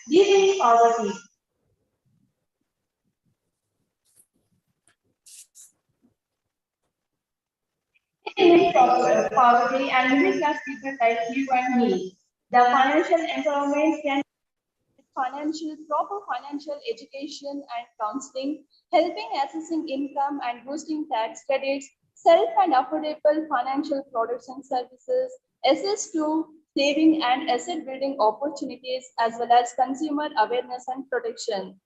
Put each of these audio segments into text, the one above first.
deepening poverty. Poverty and middle class people like you and me. The financial empowerment can proper financial education and counseling, helping assessing income and boosting tax credits, self and affordable financial products and services, access to saving and asset building opportunities, as well as consumer awareness and protection.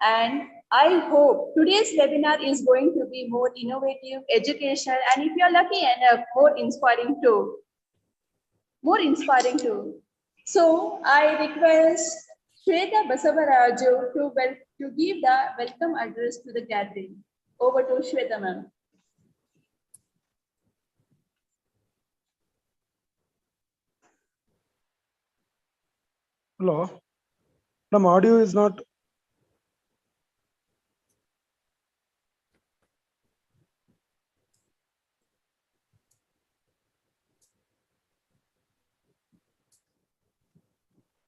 And I hope today's webinar is going to be more innovative, educational, and if you're lucky enough, more inspiring too. So I request Shweta Basavaraju to give the welcome address to the gathering. Over to Shweta ma'am. Hello. My audio is not.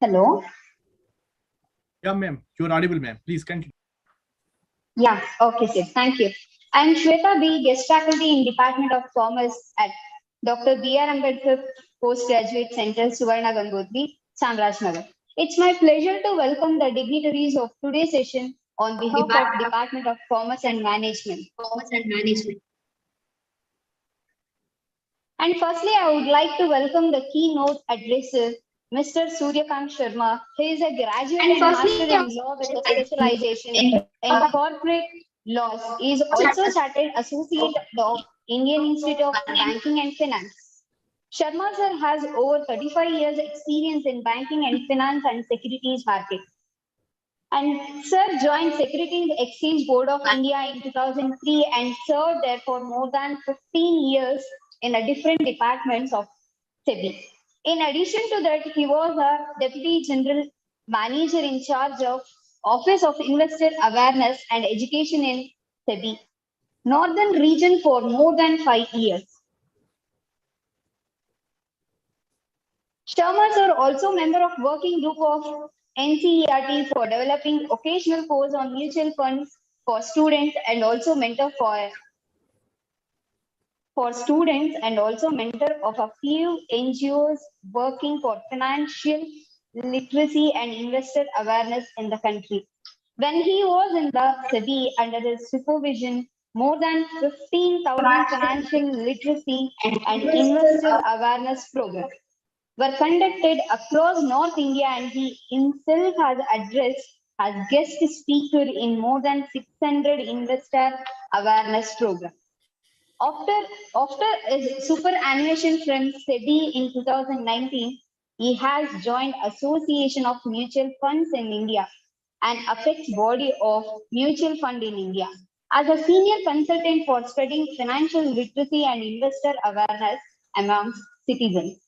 Hello. Yeah, ma'am. You're audible, ma'am. Please continue. Yeah, okay, sir. Thank you. I'm Shweta B, guest faculty in Department of Commerce at Dr. B.R. Ambedkar Postgraduate Center, Suvarna Gangotri, Samrajnagar. It's my pleasure to welcome the dignitaries of today's session on behalf of Department of Commerce and Management. And firstly, I would like to welcome the keynote addresser, Mr. Suryakant Sharma. He is a graduate and master in law with a specialization in corporate laws. He is also chartered associate of Indian Institute of Banking and Finance. Sharma sir has over 35 years experience in banking and finance and securities market. And sir joined Securities Exchange Board of India in 2003 and served there for more than 15 years in a different departments of Sebi. In addition to that, he was a Deputy General Manager in charge of Office of Investor Awareness and Education in Sebi, Northern Region for more than 5 years. Sharmas are also member of working group of NCERT for developing occasional course on mutual funds for students and also mentor for students and also mentor of a few NGOs working for financial literacy and investor awareness in the country. When he was in the Sebi under his supervision, more than 15,000 financial literacy and investor awareness programs were conducted across North India, and he himself has addressed as guest speaker in more than 600 investor awareness programs. After his superannuation from Sebi in 2019, he has joined Association of Mutual Funds in India, an apex body of mutual fund in India, as a senior consultant for spreading financial literacy and investor awareness amongst citizens.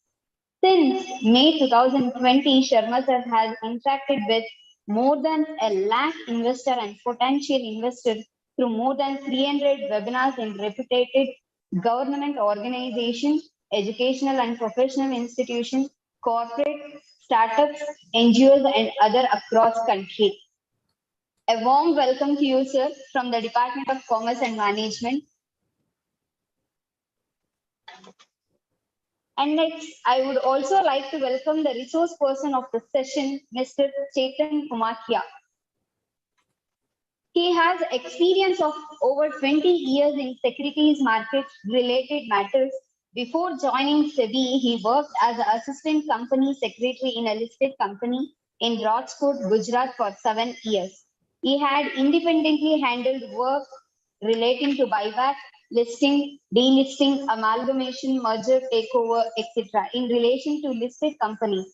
Since May 2020, Sharma sir has interacted with more than 1 lakh investor and potential investors through more than 300 webinars in reputed government organizations, educational and professional institutions, corporate, startups, NGOs, and other across country. A warm welcome to you, sir, from the Department of Commerce and Management. And next, I would also like to welcome the resource person of the session, Mr. Chetan Kumakia. He has experience of over 20 years in securities market related matters. Before joining Sebi, he worked as an assistant company secretary in a listed company in Rajkot, Gujarat for 7 years. He had independently handled work relating to buyback, listing, delisting, amalgamation, merger, takeover, etc. in relation to listed companies.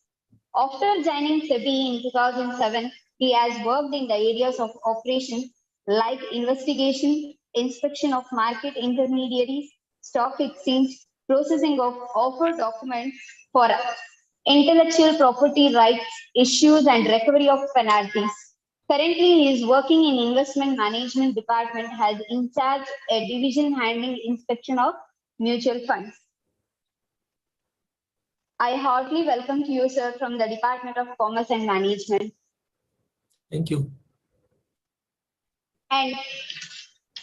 After joining Sebi in 2007, he has worked in the areas of operations like investigation, inspection of market intermediaries, stock exchange, processing of offer documents for intellectual property rights issues and recovery of penalties. Currently, he is working in investment management department as in charge a division handling inspection of mutual funds. I heartily welcome to you, sir, from the Department of Commerce and Management. Thank you. And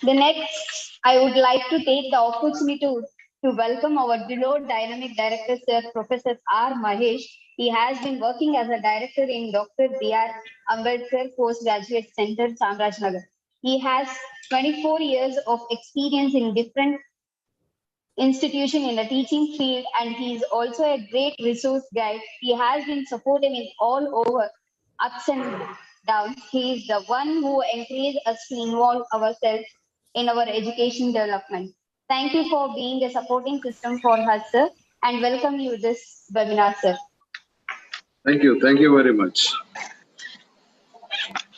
the next, I would like to take the opportunity to welcome our beloved dynamic director, Sir Professor R. Mahesh. He has been working as a director in Dr. B.R. Ambedkar Postgraduate Center, Samrajnagar. He has 24 years of experience in different institutions in the teaching field, and he is also a great resource guide. He has been supportive in all over ups and downs. He is the one who encourages us to involve ourselves in our education development. Thank you for being a supporting system for us, sir, and welcome you this webinar, sir. Thank you. Thank you very much.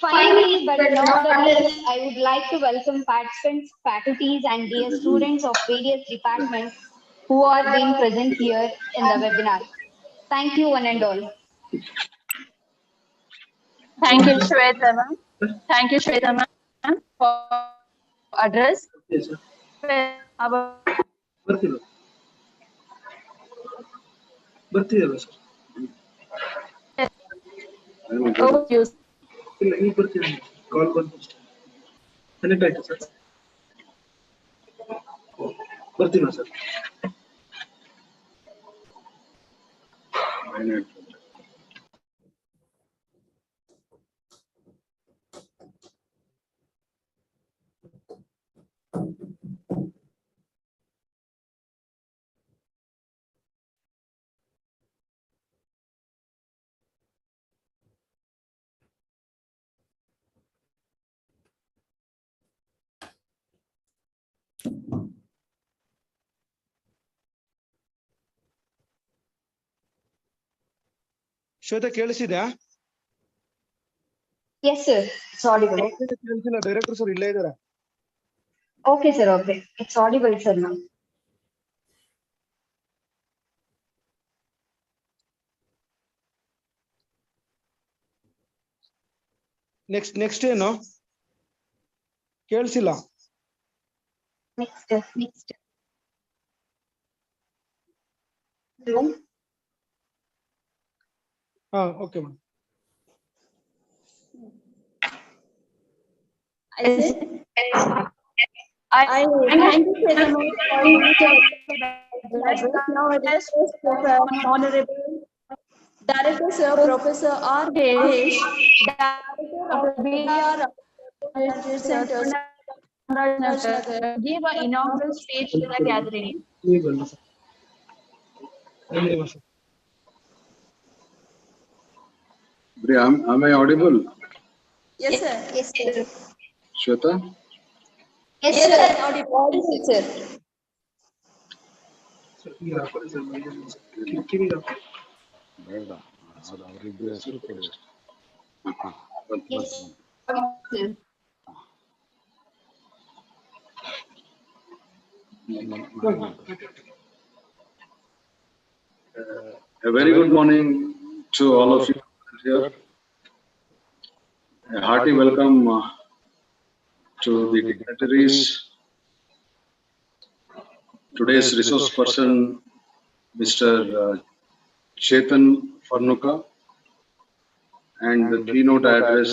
Finally, but not the least, I would like to welcome participants, faculties, and dear students of various departments who are being present here in the webinar. Thank you, one and all. Thank you, Shweta ma'am. Thank you, Shweta ma'am, for address. Yes, sir. Our ಬರ್ತಿದಲ್ಲ sir overview. ಇಲ್ಲ ಈಗ ಬರ್ತೀನಿ ಕಾಲ್ ಬಂತು ಅಷ್ಟೇ connect ಆಯ್ತು sir ಬರ್ತೀನ sir Shweta ಕೇಳಿಸಿದ್ಯಾ? Yes, sir. It's audible. ಕೇಳಿಸಿಲ್ಲ, ಡೈರೆಕ್ಟರ್ ಸರ್ ಇಲ್ಲೇ ಇದ್ದಾರೆ. Okay, sir. Okay. It's audible, sir, now. Next ಏನು ಕೇಳಿಸಿಲ್ಲ. Next. Hello. Okay madam. I thank you very much for now it is Honorable Director Sir Professor R. Mahesh, Director of BR Center, give an inaugural speech to the gathering. ಈಗಲ್ಲ sir Am I audible? Yes, sir. Yes, sir. Shweta? Yes, sir. Audible, sir. ಈಗ ಹಾಕೊಳ್ಳಿ sir ಕಿವಿಗೆ ಹಾಕೊಳ್ಳಿ ಬೇಡ, ಅದು ಅವರಿಬ್ಬರ ಹೆಸರು ಕೊಡಿ. Yes, sir. A very good morning to all of you here. A hearty welcome to the dignitaries, today's resource person, Mr. Chetan Farnuka, and the keynote address,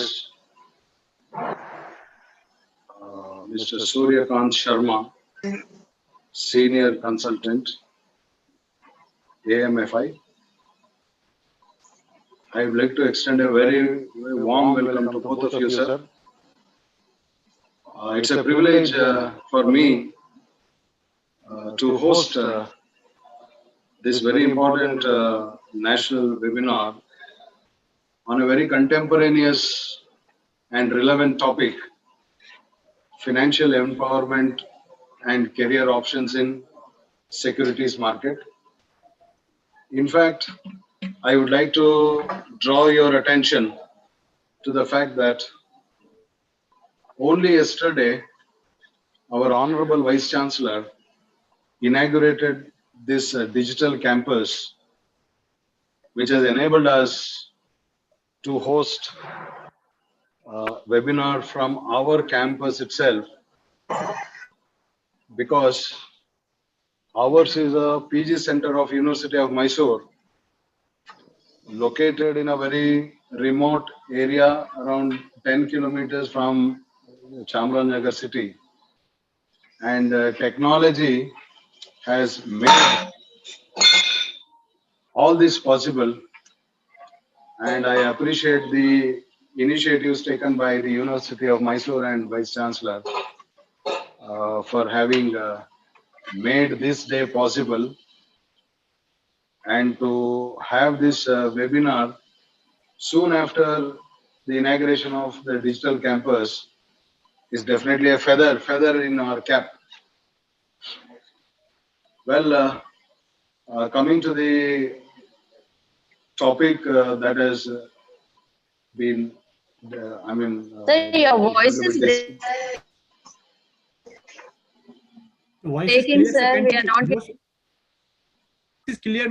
Mr. Suryakant Sharma, Senior Consultant, AMFI. I would like to extend a very warm welcome to both of you, sir. It's a privilege for me to host this very important national webinar on a very contemporaneous and relevant topic, financial empowerment and career options in securities market. In fact, I would like to draw your attention to the fact that only yesterday, our Honorable Vice Chancellor inaugurated this digital campus, which has enabled us to host a webinar from our campus itself, because ours is a PG center of University of Mysore, located in a very remote area around 10 kilometers from Chamarajanagar city. And technology has made all this possible. And I appreciate the initiatives taken by the University of Mysore and Vice Chancellor for having made this day possible, and to have this webinar soon after the inauguration of the digital campus is definitely a feather in our cap. Well, coming to the topic that has been, Sir, your voice is Voice is breaking, clear, sir. We are not Voice is clear,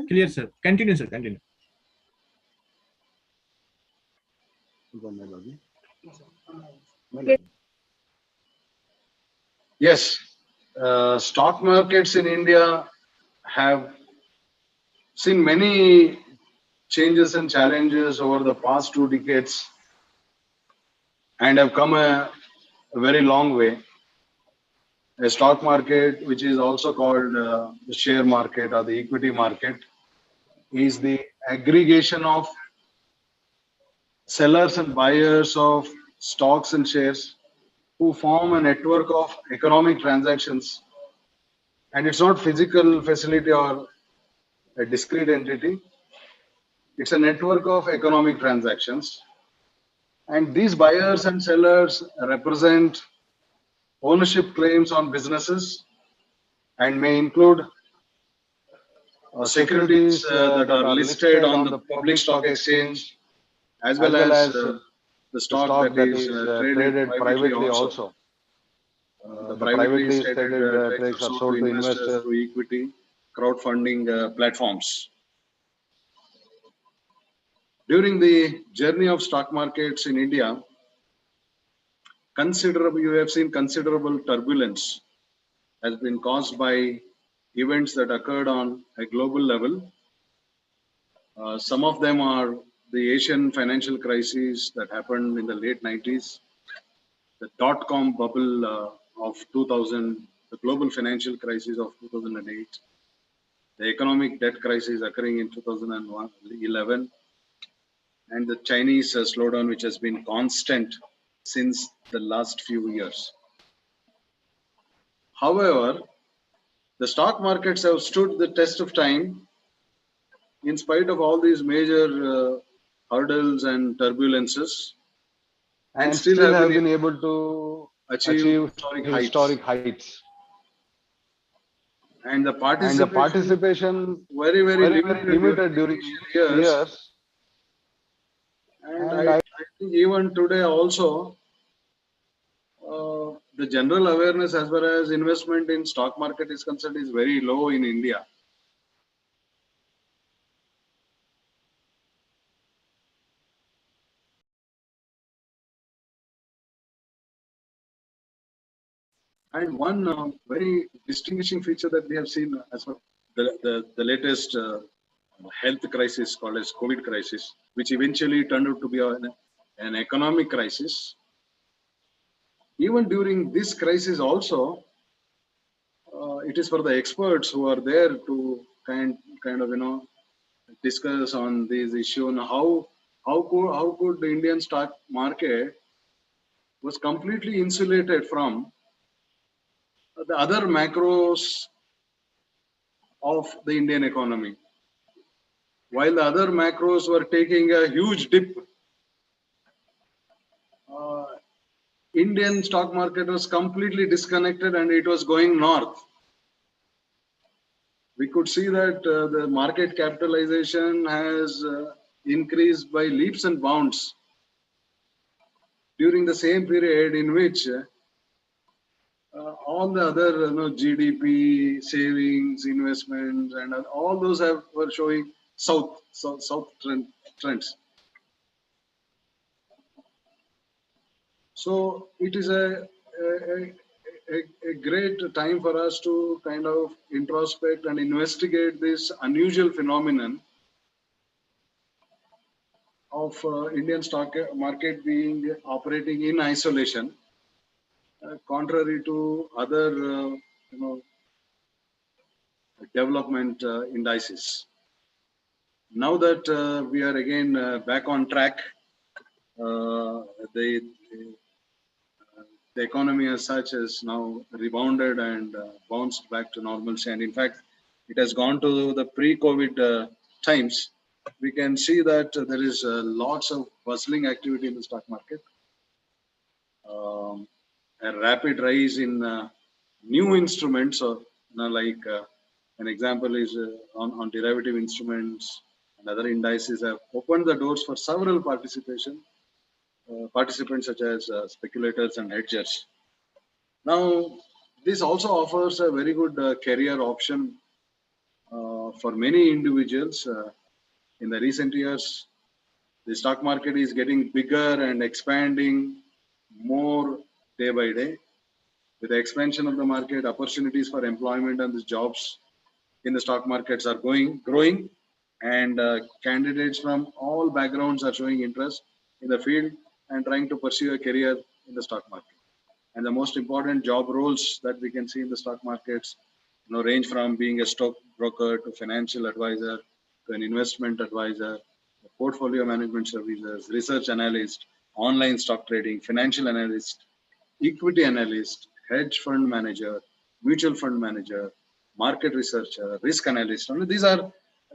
clear, sir. Continue, sir. Continue. Yes, stock markets in India have seen many changes and challenges over the past 2 decades and have come a very long way. A stock market, which is also called the share market or the equity market, is the aggregation of sellers and buyers of stocks and shares who form a network of economic transactions. And it's not physical facility or a discrete entity. It's a network of economic transactions. And these buyers and sellers represent ownership claims on businesses and may include securities that are listed on the public stock exchange, as well as the stock that is traded privately also. The privately traded trades are sold to investors through equity crowdfunding platforms. During the journey of stock markets in India, you have seen considerable turbulence has been caused by events that occurred on a global level. Some of them are the Asian financial crisis that happened in the late 90s, the dot-com bubble of 2000, the global financial crisis of 2008, the economic debt crisis occurring in 2011, and the Chinese slowdown, which has been constant since the last few years. However, the stock markets have stood the test of time in spite of all these major hurdles and turbulences, and still have been able to achieve historic heights. And the participation very limited during years. And I think even today also, the general awareness as far as investment in stock market is concerned is very low in India. And one very distinguishing feature that we have seen as well, the latest health crisis called as COVID crisis, which eventually turned out to be an economic crisis. Even during this crisis also, it is for the experts who are there to kind of discuss on this issue and how could the Indian stock market was completely insulated from the other macros of the Indian economy. While the other macros were taking a huge dip, Indian stock market was completely disconnected and it was going north. We could see that the market capitalization has increased by leaps and bounds during the same period in which all the other GDP, savings, investments, and all those were showing south trends. So it is a great time for us to kind of introspect and investigate this unusual phenomenon of Indian stock market being operating in isolation, contrary to other development indices. Now that we are again back on track, the economy as such has now rebounded and bounced back to normalcy. And in fact, it has gone to the pre-COVID times. We can see that there is lots of bustling activity in the stock market. A rapid rise in new instruments, or like an example is on derivative instruments and other indices have opened the doors for several participants such as speculators and hedgers. Now, this also offers a very good career option for many individuals. In the recent years, the stock market is getting bigger and expanding more day by day. With the expansion of the market, opportunities for employment and the jobs in the stock markets are growing, and candidates from all backgrounds are showing interest in the field and trying to pursue a career in the stock market. And the most important job roles that we can see in the stock markets, range from being a stock broker to financial advisor to an investment advisor, portfolio management services, research analyst, online stock trading, financial analyst, equity analyst, hedge fund manager, mutual fund manager, market researcher, risk analyst. These are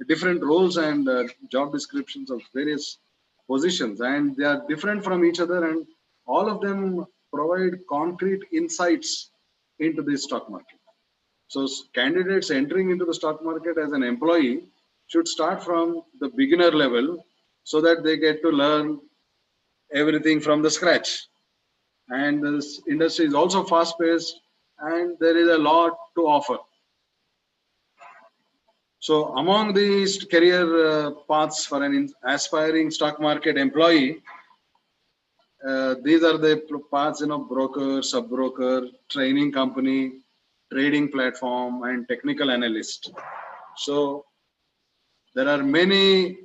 different roles and job descriptions of various positions, and they are different from each other, and all of them provide concrete insights into the stock market. So candidates entering into the stock market as an employee should start from the beginner level so that they get to learn everything from the scratch. And this industry is also fast paced and there is a lot to offer. So among these career paths for an aspiring stock market employee, these are the paths, broker, sub-broker, training company, trading platform, and technical analyst. So there are many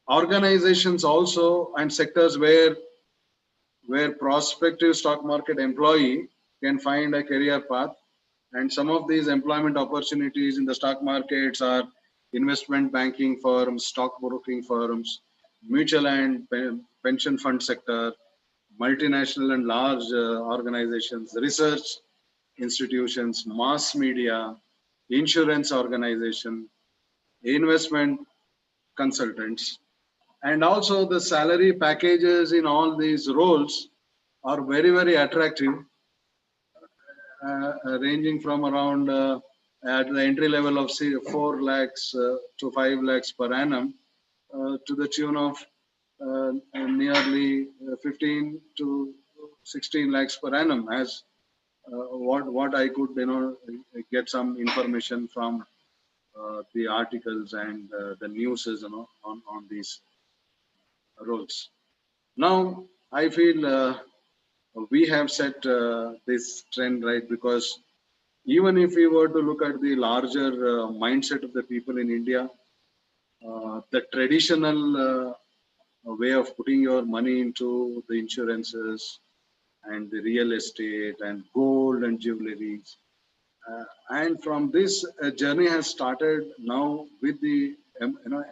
organizations also and sectors where prospective stock market employee can find a career path. And some of these employment opportunities in the stock markets are investment banking firms, stock broking firms, mutual and pension fund sector, multinational and large organizations, research institutions, mass media, insurance organization, investment consultants. And also the salary packages in all these roles are very, very attractive, ranging from around at the entry level of 4 lakhs to 5 lakhs per annum to the tune of nearly 15 to 16 lakhs per annum, as what I could get some information from the articles and the newses on these roles. Now I feel we have set this trend right, because even if we were to look at the larger mindset of the people in India, the traditional way of putting your money into the insurances and the real estate and gold and jewelries, and from this journey has started now with the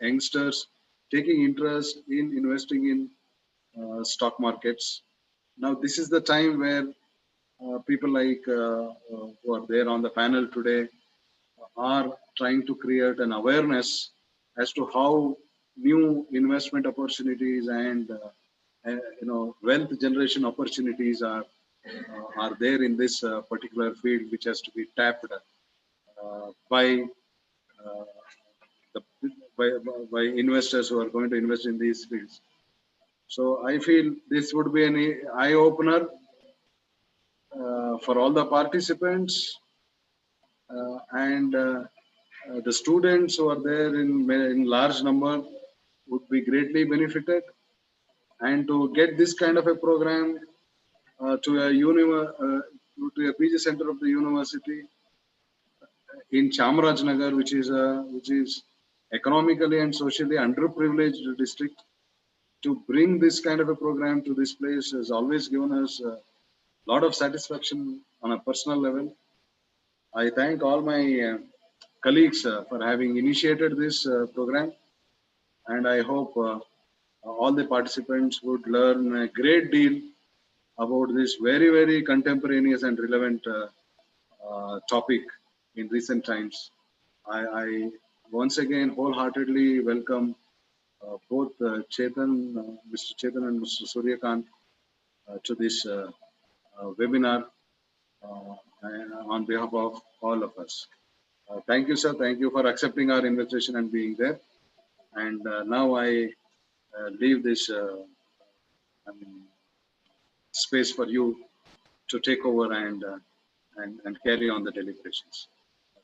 youngsters taking interest in investing in stock markets. Now this is the time where people like who are there on the panel today are trying to create an awareness as to how new investment opportunities and wealth generation opportunities are there in this particular field, which has to be tapped by investors who are going to invest in these fields. So I feel this would be an eye opener for all the participants and the students who are there in large number would be greatly benefited. And to get this kind of a program to a PG center of the university in Chamarajnagar, which is economically and socially underprivileged district, to bring this kind of a program to this place has always given us a lot of satisfaction on a personal level. I thank all my colleagues for having initiated this program, and I hope all the participants would learn a great deal about this very, very contemporaneous and relevant topic in recent times. I once again wholeheartedly welcome both Mr. Chetan and Mr. Suryakant to this webinar on behalf of all of us. Thank you, sir. Thank you for accepting our invitation and being there. And now I leave this space for you to take over and carry on the deliberations.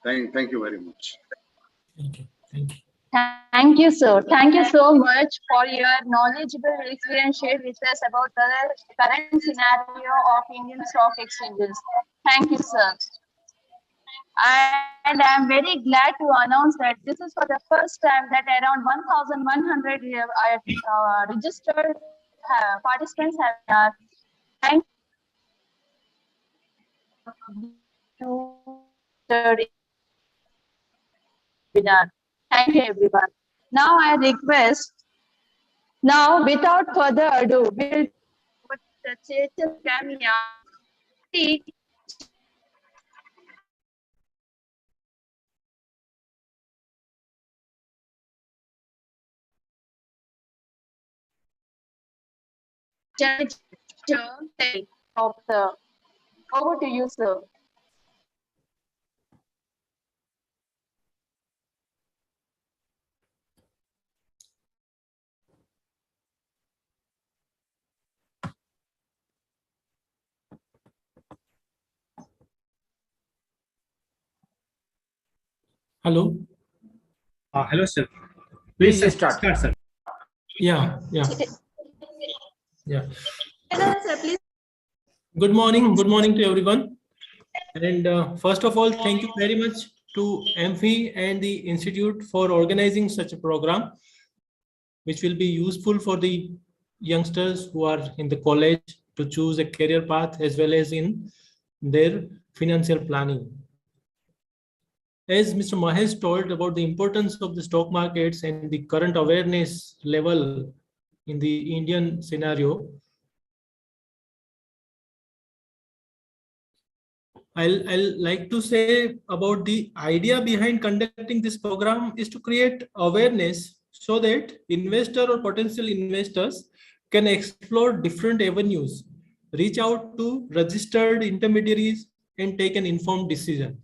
Thank you very much. Thank you. Thank you. Thank you, sir. Thank you so much for your knowledgeable experience shared with us about the current scenario of Indian stock exchanges. Thank you, sir. And I'm very glad to announce that this is for the first time that around 1,100 registered participants have thank you, everyone. Now I request, now without further ado, we'll put the Chetan Kamya of the, over to you, sir. Hello. Hello, sir. Please Please start. start, sir. Yeah. Sir, please. Good morning to everyone. And first of all, thank you very much to Amfi and the Institute for organizing such a program, which will be useful for the youngsters who are in the college to choose a career path as well as in their financial planning. As Mr. Mahesh told about the importance of the stock markets and the current awareness level in the Indian scenario, I'll like to say about the idea behind conducting this program is to create awareness so that investor or potential investors can explore different avenues, reach out to registered intermediaries and take an informed decision.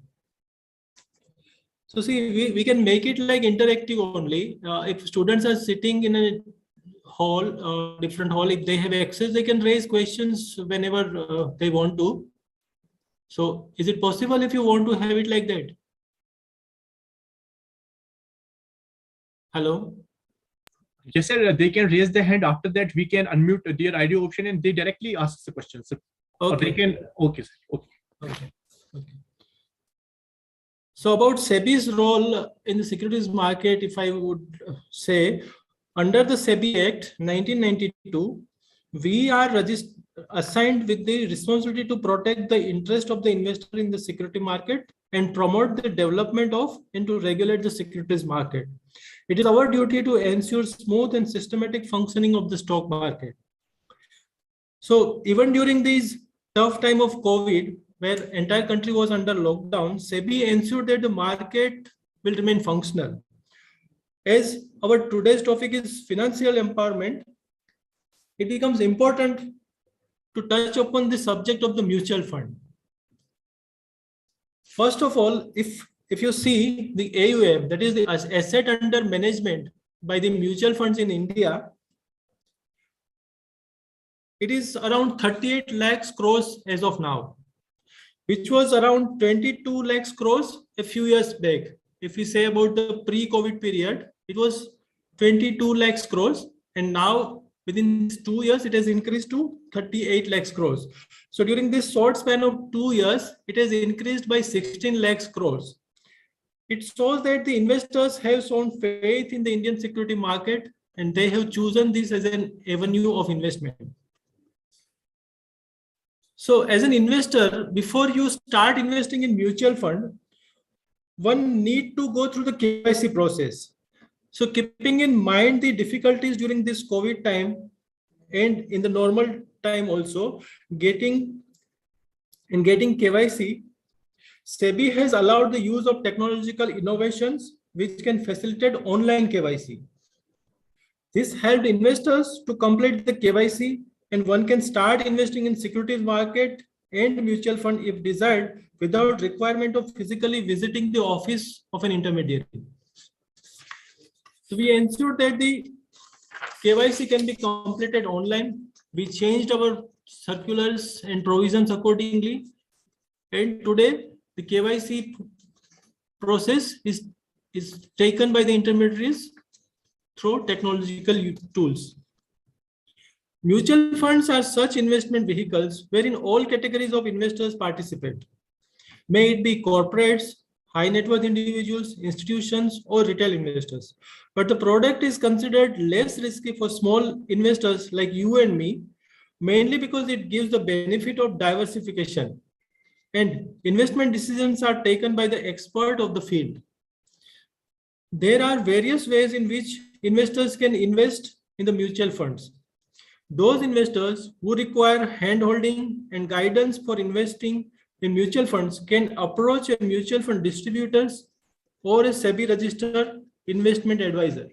So see, we can make it like interactive only. If students are sitting in a hall, different hall, if they have access, they can raise questions whenever they want to. So is it possible if you want to have it like that? Hello? Yes, sir. They can raise their hand. After that, we can unmute their ID option and they directly ask the question. So, or they can, okay, sir. Okay. So about Sebi's role in the securities market, if I would say, under the Sebi Act 1992, we are assigned with the responsibility to protect the interest of the investor in the security market and promote the development of and to regulate the securities market. It is our duty to ensure smooth and systematic functioning of the stock market. So even during these tough time of COVID, where entire country was under lockdown, Sebi ensured that the market will remain functional. As our today's topic is financial empowerment, it becomes important to touch upon the subject of the mutual fund. First of all, if you see the AUM, that is the asset under management by the mutual funds in India, it is around 38 lakhs crores as of now, which was around 22 lakhs crores a few years back. If we say about the pre-COVID period, it was 22 lakhs crores, and now within 2 years, it has increased to 38 lakhs crores. So during this short span of 2 years, it has increased by 16 lakhs crores. It shows that the investors have shown faith in the Indian security market and they have chosen this as an avenue of investment. So as an investor, before you start investing in mutual fund, one need to go through the KYC process. So keeping in mind the difficulties during this COVID time and in the normal time also, getting KYC, Sebi has allowed the use of technological innovations which can facilitate online KYC. This helped investors to complete the KYC, and one can start investing in securities market and mutual fund if desired without requirement of physically visiting the office of an intermediary. So we ensured that the KYC can be completed online. We changed our circulars and provisions accordingly. And today the KYC process is taken by the intermediaries through technological tools. Mutual funds are such investment vehicles wherein all categories of investors participate. May it be corporates, high net worth individuals, institutions, or retail investors. But the product is considered less risky for small investors like you and me, mainly because it gives the benefit of diversification. And investment decisions are taken by the expert of the field. There are various ways in which investors can invest in the mutual funds. Those investors who require hand-holding and guidance for investing in mutual funds can approach a mutual fund distributors or a Sebi registered investment advisor.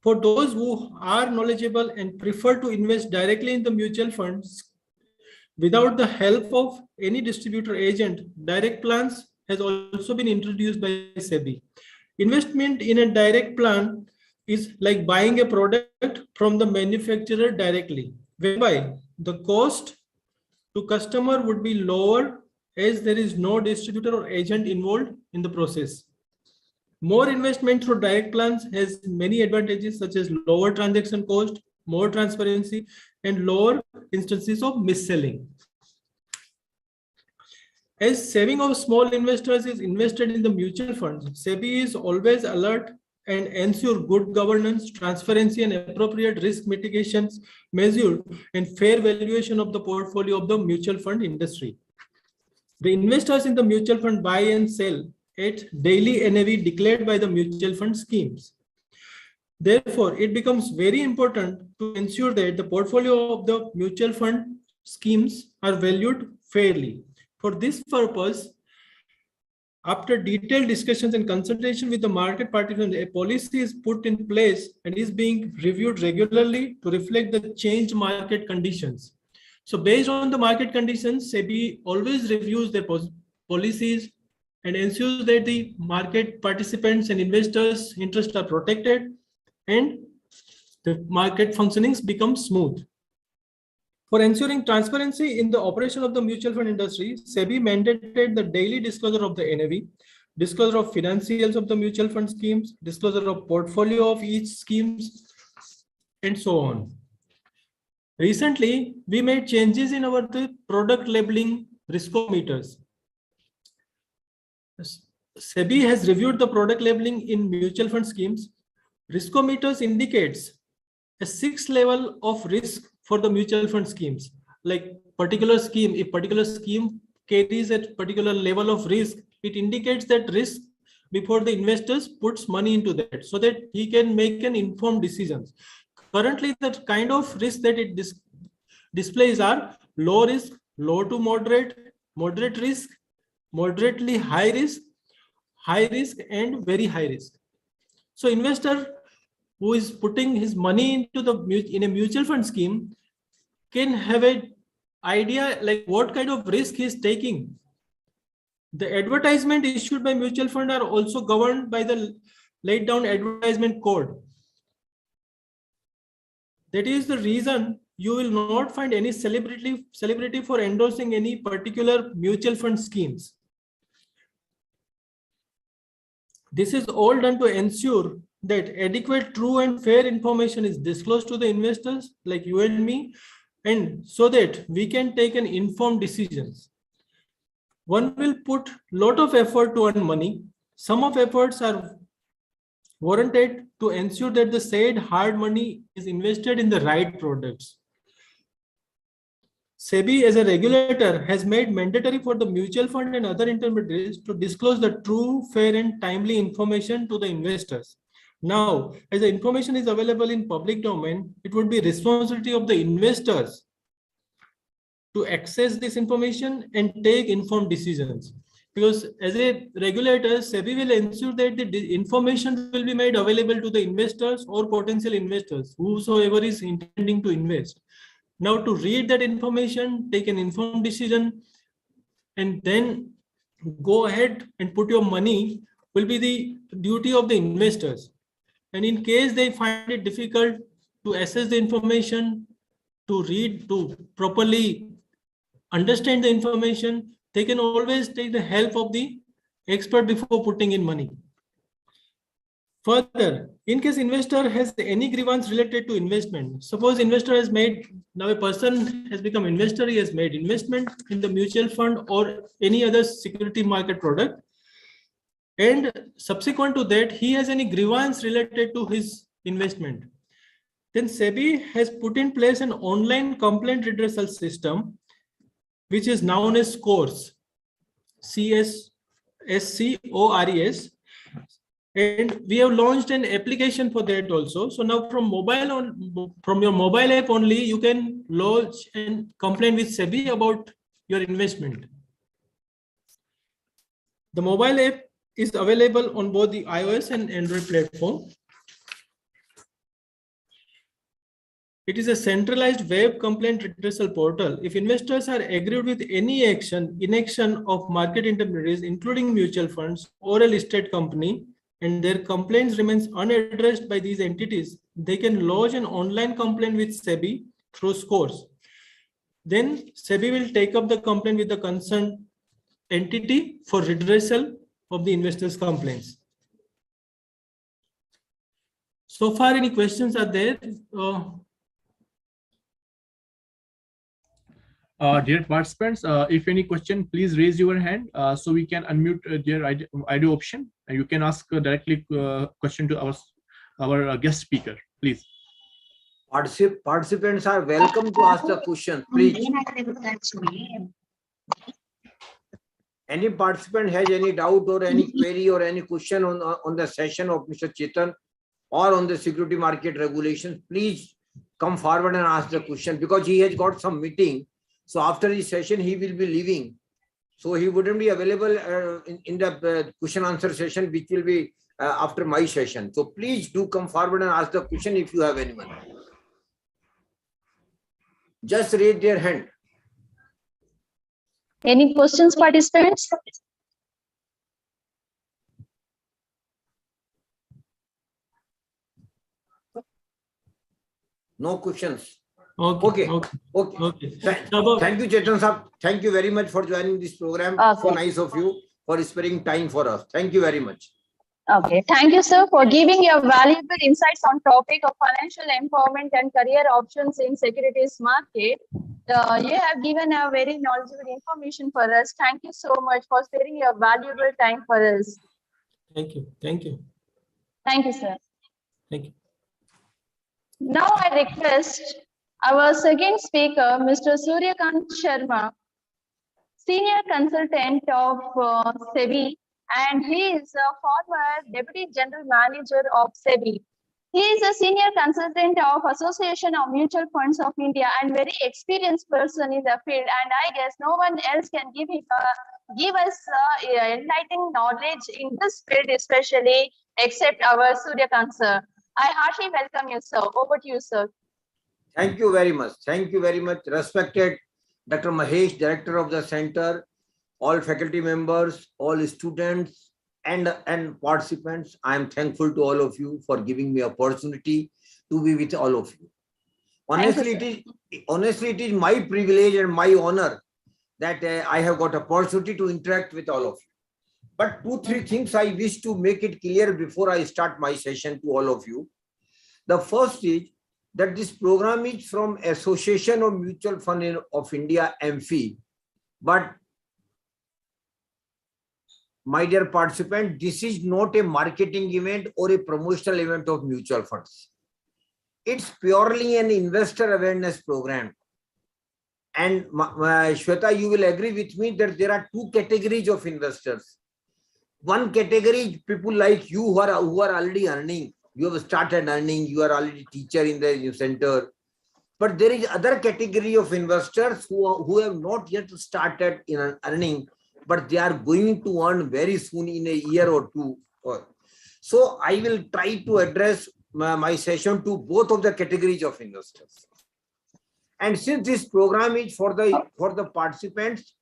For those who are knowledgeable and prefer to invest directly in the mutual funds without the help of any distributor agent, direct plans has also been introduced by Sebi. Investment in a direct plan is like buying a product from the manufacturer directly, whereby the cost to customer would be lower as there is no distributor or agent involved in the process. More investment through direct plans has many advantages such as lower transaction cost, more transparency, and lower instances of mis-selling. As saving of small investors is invested in the mutual funds, Sebi is always alert and ensure good governance, transparency, and appropriate risk mitigations measured and fair valuation of the portfolio of the mutual fund industry. The investors in the mutual fund buy and sell at daily NAV declared by the mutual fund schemes. Therefore, it becomes very important to ensure that the portfolio of the mutual fund schemes are valued fairly. For this purpose, after detailed discussions and consultation with the market participants, a policy is put in place and is being reviewed regularly to reflect the changed market conditions. So based on the market conditions, Sebi always reviews their policies and ensures that the market participants and investors' interests are protected and the market functionings become smooth. For ensuring transparency in the operation of the mutual fund industry, Sebi mandated the daily disclosure of the NAV, disclosure of financials of the mutual fund schemes, disclosure of portfolio of each schemes, and so on. Recently, we made changes in our product labeling riskometers. Sebi has reviewed the product labeling in mutual fund schemes. Riskometers indicates a 6th level of risk for the mutual fund schemes. Like particular scheme, if particular scheme carries a particular level of risk, it indicates that risk before the investors puts money into that so that he can make an informed decisions. Currently, the kind of risk that it displays are low risk, low to moderate, moderate risk, moderately high risk, and very high risk. So investor who is putting his money into in a mutual fund scheme can have an idea like what kind of risk he is taking. The advertisement issued by mutual fund are also governed by the laid down advertisement code. That is the reason you will not find any celebrity for endorsing any particular mutual fund schemes. This is all done to ensure that adequate, true, and fair information is disclosed to the investors like you and me, and so that we can take an informed decisions. One will put lot of effort to earn money. Some of efforts are warranted to ensure that the said hard money is invested in the right products. Sebi as a regulator has made mandatory for the mutual fund and other intermediaries to disclose the true, fair and timely information to the investors. Now, as the information is available in public domain, it would be responsibility of the investors to access this information and take informed decisions. Because as a regulator, Sebi will ensure that the information will be made available to the investors or potential investors, whosoever is intending to invest. Now to read that information, take an informed decision, and then go ahead and put your money will be the duty of the investors. And in case they find it difficult to assess the information, to read, to properly understand the information, they can always take the help of the expert before putting in money. Further, in case investor has any grievance related to investment, suppose investor has made, now a person has become investor, he has made investment in the mutual fund or any other security market product, and subsequent to that, he has any grievance related to his investment. Then Sebi has put in place an online complaint redressal system, which is known as SCORES, CSCORES. And we have launched an application for that also. So now from your mobile app only, you can lodge and complain with Sebi about your investment. The mobile app is available on both the iOS and Android platform. It is a centralized web complaint redressal portal. If investors are aggrieved with any inaction of market intermediaries, including mutual funds or a listed company, and their complaints remains unaddressed by these entities, they can lodge an online complaint with Sebi through SCORES. Then Sebi will take up the complaint with the concerned entity for redressal of the investors' complaints. So far, any questions are there? Dear participants, if any question, please raise your hand so we can unmute their audio option. You can ask directly question to our guest speaker, please. Participants are welcome to ask the question, please. Any participant has any doubt or any query or any question on the session of Mr. Chetan or on the security market regulations, please come forward and ask the question, because he has got some meeting. So after this session, he will be leaving. So he wouldn't be available in the question answer session, which will be after my session. So please do come forward and ask the question if you have anyone. Just raise their hand. Any questions, participants? No questions. Okay. Thank you, Chetan sir. Thank you very much for joining this program. So nice of you for sparing time for us. Thank you very much. Okay, thank you, sir, for giving your valuable insights on topic of financial empowerment and career options in securities market. You have given a very knowledgeable information for us. Thank you so much for sparing your valuable time for us. Thank you. Thank you. Thank you, sir. Thank you. Now I request our second speaker, Mr. Suryakant Sharma, Senior Consultant of Sebi, and he is a former Deputy General Manager of Sebi. He is a Senior Consultant of Association of Mutual Funds of India and very experienced person in the field, and I guess no one else can give us enlightening knowledge in this field especially except our Suryakant sir. I heartily welcome you, sir. Over to you, sir. Thank you very much. Thank you very much. Respected Dr. Mahesh, Director of the Center, all faculty members, all students and participants. I am thankful to all of you for giving me opportunity to be with all of you. Honestly, it is my privilege and my honor that I have got opportunity to interact with all of you. But 2-3 things I wish to make it clear before I start my session to all of you. The first is that this program is from Association of Mutual Fund of India, Amfi, but my dear participant, this is not a marketing event or a promotional event of mutual funds. It's purely an investor awareness program. And Shweta, you will agree with me that there are two categories of investors. One category is people like you who are already earning. You have started earning, you are already teacher in the center. But there is other category of investors who have not yet started in earning, but they are going to earn very soon in a year or two. So I will try to address my session to both of the categories of investors. And since this program is for the participants,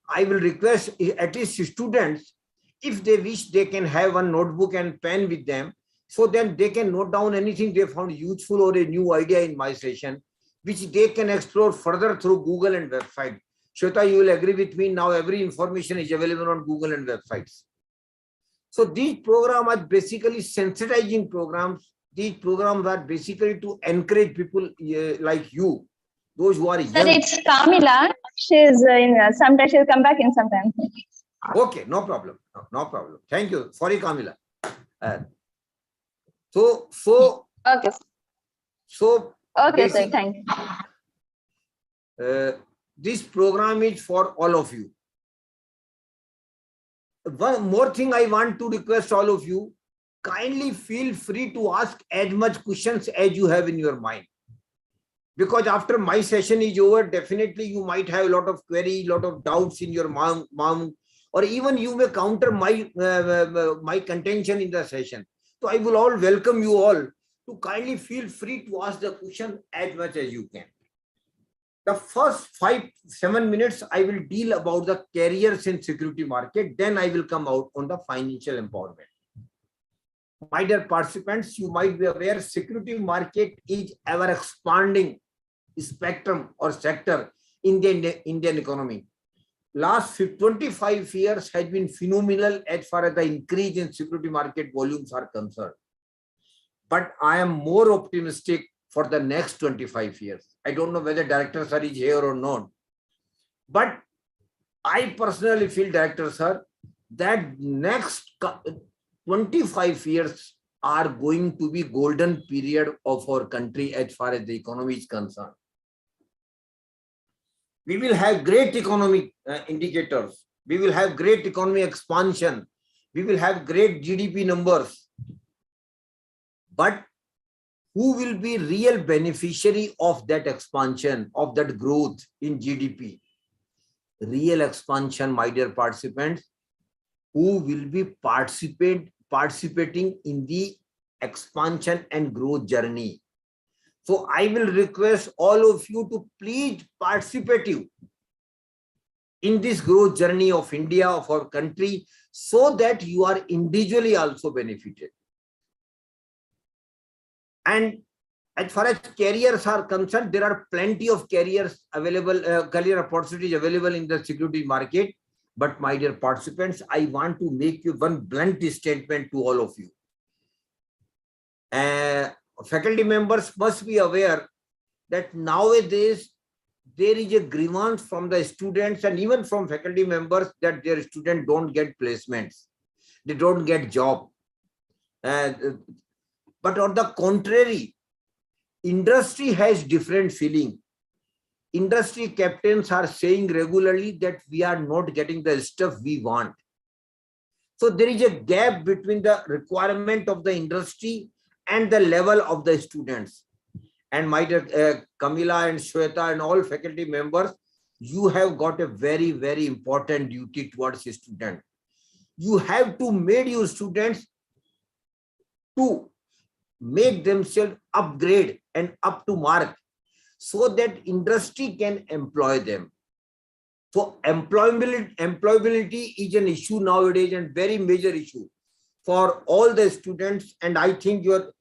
I will request at least students, if they wish, they can have one notebook and pen with them. So then they can note down anything they found useful or a new idea in my session, which they can explore further through Google and website. Shweta, you will agree with me, now every information is available on Google and websites. So these programs are basically sensitizing programs. These programs are basically to encourage people like you, those who are young. Sir, it's Kamila. She's in sometime. She'll come back in some time. Okay, no problem. No problem. Thank you. Sorry, Kamila. So Okay. Okay, sir. basic, Thank you. this program is for all of you. One more thing I want to request all of you, kindly feel free to ask as much questions as you have in your mind. Because after my session is over, definitely you might have a lot of query, lot of doubts in your mind, or even you may counter my contention in the session. So I will all welcome you all to kindly feel free to ask the question as much as you can. The first 5-7 minutes, I will deal about the careers in security market. Then I will come out on the financial empowerment. My dear participants, you might be aware security market is ever expanding spectrum or sector in the Indian economy. Last 25 years has been phenomenal as far as the increase in security market volumes are concerned. But I am more optimistic for the next 25 years. I don't know whether Director Sir is here or not. But I personally feel, Director Sir, that next 25 years are going to be golden period of our country as far as the economy is concerned. We will have great economic indicators. We will have great economic expansion. We will have great GDP numbers. But who will be real beneficiary of that expansion, of that growth in GDP? Real expansion, my dear participants, who will be participating in the expansion and growth journey. So I will request all of you to please participate in this growth journey of India, of our country, so that you are individually also benefited. And as far as careers are concerned, there are plenty of careers available, career opportunities available in the security market. But my dear participants, I want to make you one blunt statement to all of you. Faculty members must be aware that nowadays there is a grievance from the students and even from faculty members that their students don't get placements. They don't get job. But on the contrary, industry has different feeling. Industry captains are saying regularly that we are not getting the stuff we want. So there is a gap between the requirement of the industry and the level of the students. And my dear Kamila and Shweta and all faculty members, you have got a very, very important duty towards a student. You have to make your students to make themselves upgrade and up to mark so that industry can employ them. So employability is an issue nowadays and very major issue for all the students. And I think your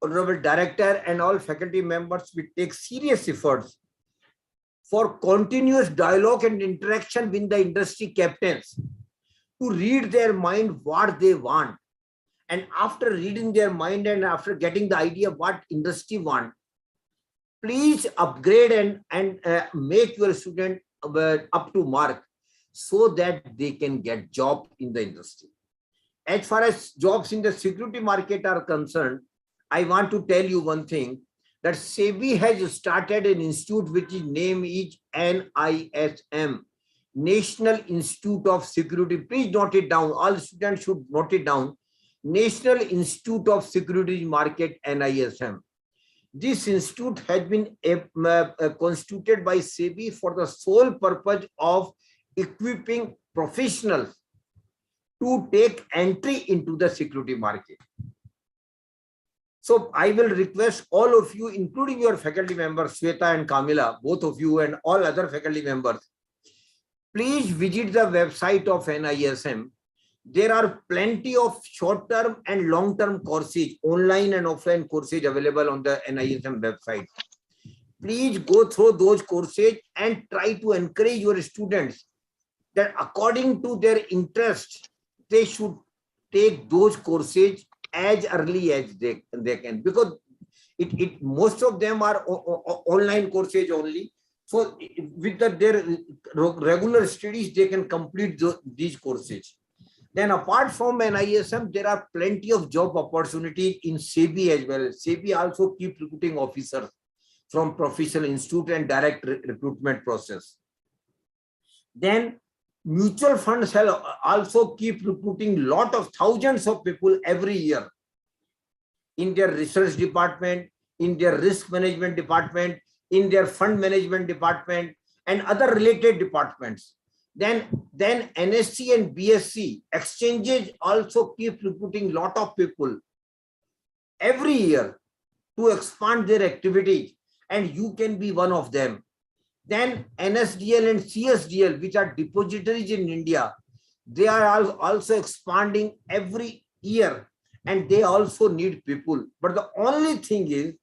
Honorable Director and all faculty members will take serious efforts for continuous dialogue and interaction with the industry captains to read their mind what they want. And after reading their mind and after getting the idea what industry want, please upgrade and make your student up to mark so that they can get job in the industry. As far as jobs in the security market are concerned, I want to tell you one thing, that Sebi has started an institute which is name is NISM, National Institute of Security. Please note it down. All students should note it down. National Institute of Securities Market, NISM. This institute has been constituted by Sebi for the sole purpose of equipping professionals to take entry into the security market. So I will request all of you, including your faculty members, Sweta and Kamila, both of you and all other faculty members, please visit the website of NISM. There are plenty of short-term and long-term courses, online and offline courses available on the NISM website. Please go through those courses and try to encourage your students that according to their interest, they should take those courses as early as they can, because most of them are online courses only. So with their regular studies, they can complete these courses. Then apart from NISM, there are plenty of job opportunities in Sebi as well. Sebi also keep recruiting officers from professional institute and direct recruitment process. Then mutual funds also keep recruiting lot of thousands of people every year in their research department, in their risk management department, in their fund management department, and other related departments. Then NSC and BSc exchanges also keep recruiting lot of people every year to expand their activities, and you can be one of them. Then NSDL and CSDL, which are depositories in India, they are also expanding every year, and they also need people. But the only thing is,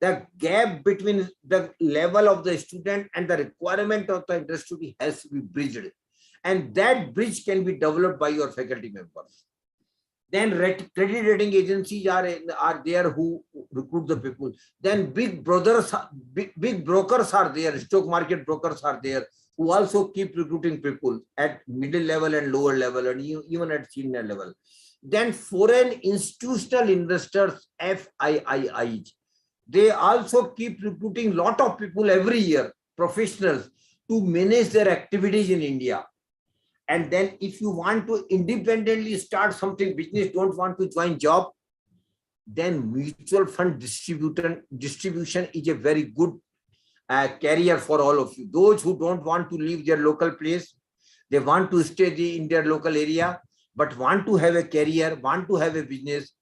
the gap between the level of the student and the requirement of the industry has to be bridged. And that bridge can be developed by your faculty members. Then credit rating agencies are there who recruit the people. Then big brokers are there, stock market brokers are there, who also keep recruiting people at middle level and lower level, and even at senior level. Then foreign institutional investors, FIIs, they also keep recruiting lot of people every year, professionals, to manage their activities in India. And then if you want to independently start something business, don't want to join job, then mutual fund distribution is a very good career for all of you. Those who don't want to leave their local place, they want to stay in their local area, but want to have a career, want to have a business,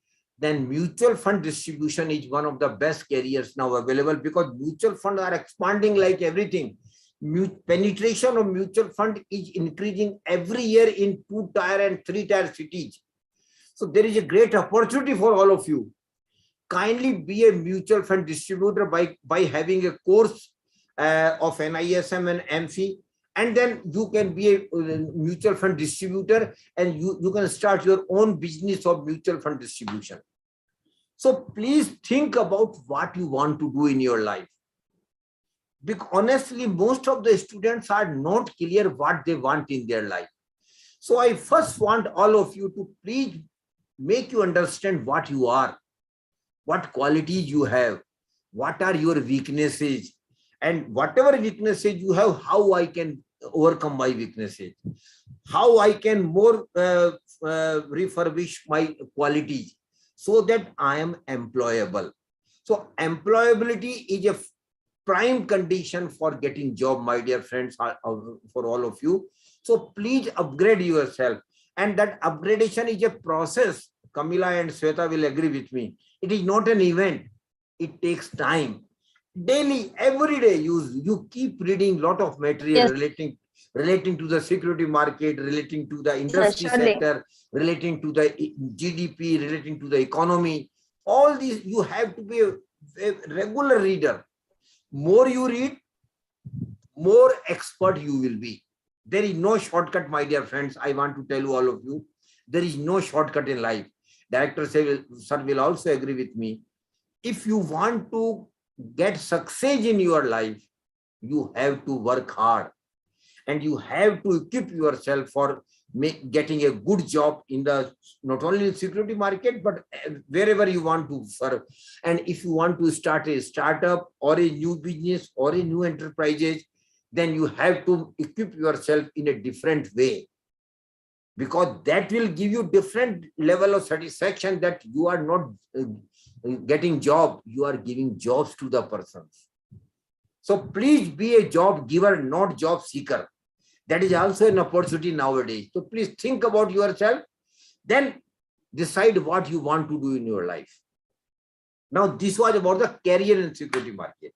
then mutual fund distribution is one of the best careers now available, because mutual funds are expanding like everything. Penetration of mutual fund is increasing every year in 2-tier and 3-tier cities. So there is a great opportunity for all of you. Kindly be a mutual fund distributor by having a course of NISM and Amfi, and then you can be a mutual fund distributor, and you can start your own business of mutual fund distribution. So please think about what you want to do in your life. Because honestly, most of the students are not clear what they want in their life. So I first want all of you to please make you understand what you are, what qualities you have, what are your weaknesses, and whatever weaknesses you have, how I can overcome my weaknesses, how I can more refurbish my qualities so that I am employable. So employability is a prime condition for getting job, my dear friends, for all of you. So please upgrade yourself. And that upgradation is a process. Kamila and Sweta will agree with me. It is not an event. It takes time. Daily, every day, you keep reading a lot of material relating to the security market, relating to the industry sector, relating to the GDP, relating to the economy. All these, you have to be a regular reader. More you read, more expert you will be. There is no shortcut, my dear friends. I want to tell you, all of you, there is no shortcut in life. Director sir will also agree with me. If you want to get success in your life, you have to work hard. and you have to equip yourself for getting a good job in the not only security market, but wherever you want to serve. And if you want to start a startup or a new business or a new enterprises, then you have to equip yourself in a different way, because that will give you different level of satisfaction that you are not getting job, you are giving jobs to the persons. So please be a job giver, not job seeker. That is also an opportunity nowadays. So please think about yourself, then decide what you want to do in your life. Now, this was about the career and security market.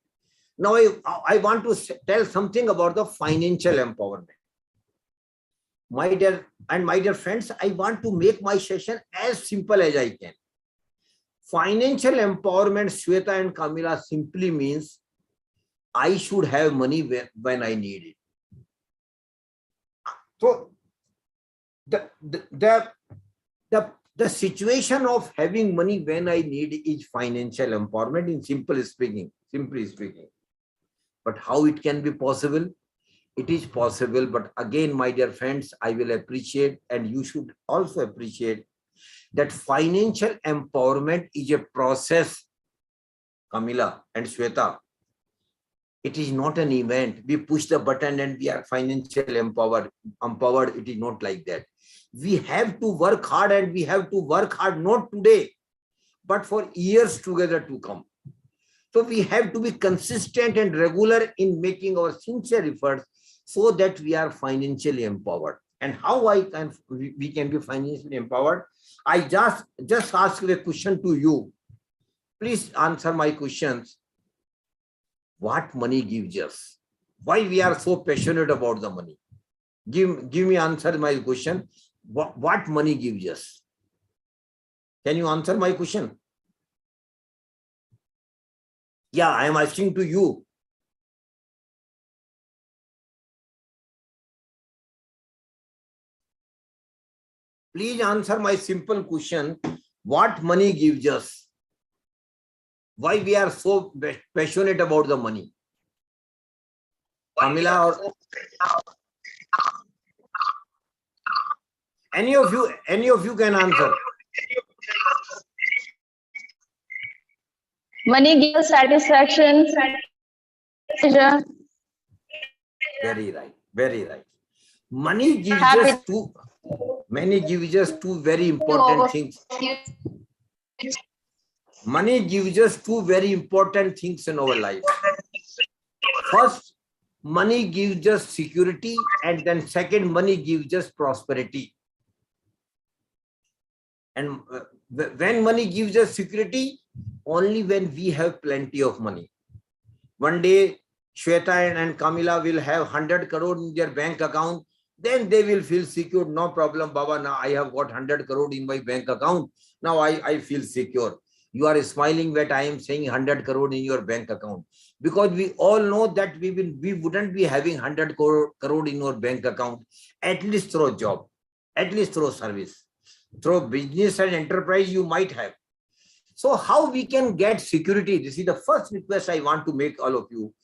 Now, I want to tell something about the financial empowerment. My dear friends, I want to make my session as simple as I can. Financial empowerment, Shweta and Kamila, simply means I should have money when I need it. So the situation of having money when I need is financial empowerment, in simply speaking. But how it can be possible? It is possible, but again, my dear friends, I will appreciate, and you should also appreciate, that financial empowerment is a process, Kamila and Shweta. It is not an event. We push the button and we are financially empowered. It is not like that. We have to work hard, and we have to work hard not today, but for years together to come. So we have to be consistent and regular in making our sincere efforts so that we are financially empowered. And how we can be financially empowered? I just ask a question to you. Please answer my questions. What money gives us? Why we are so passionate about the money? Give me answer my question. What money gives us? Can you answer my question? Yeah, I am asking to you. Please answer my simple question. What money gives us? Why we are so passionate about the money? Kamila or any of you can answer. Money gives satisfaction. Pleasure. Very right. Money gives us two very important things. Money gives us two very important things in our life. First, money gives us security, and then second, money gives us prosperity. And when money gives us security, only when we have plenty of money. One day, Shweta and Kamila will have 100 crore in their bank account. Then they will feel secure. No problem, Baba. Now I have got 100 crore in my bank account. Now I feel secure. You are smiling that I am saying 100 crore in your bank account, because we all know that we wouldn't be having 100 crore in your bank account, at least through job, at least through service, through business and enterprise you might have. So how we can get security? This is the first request I want to make all of you.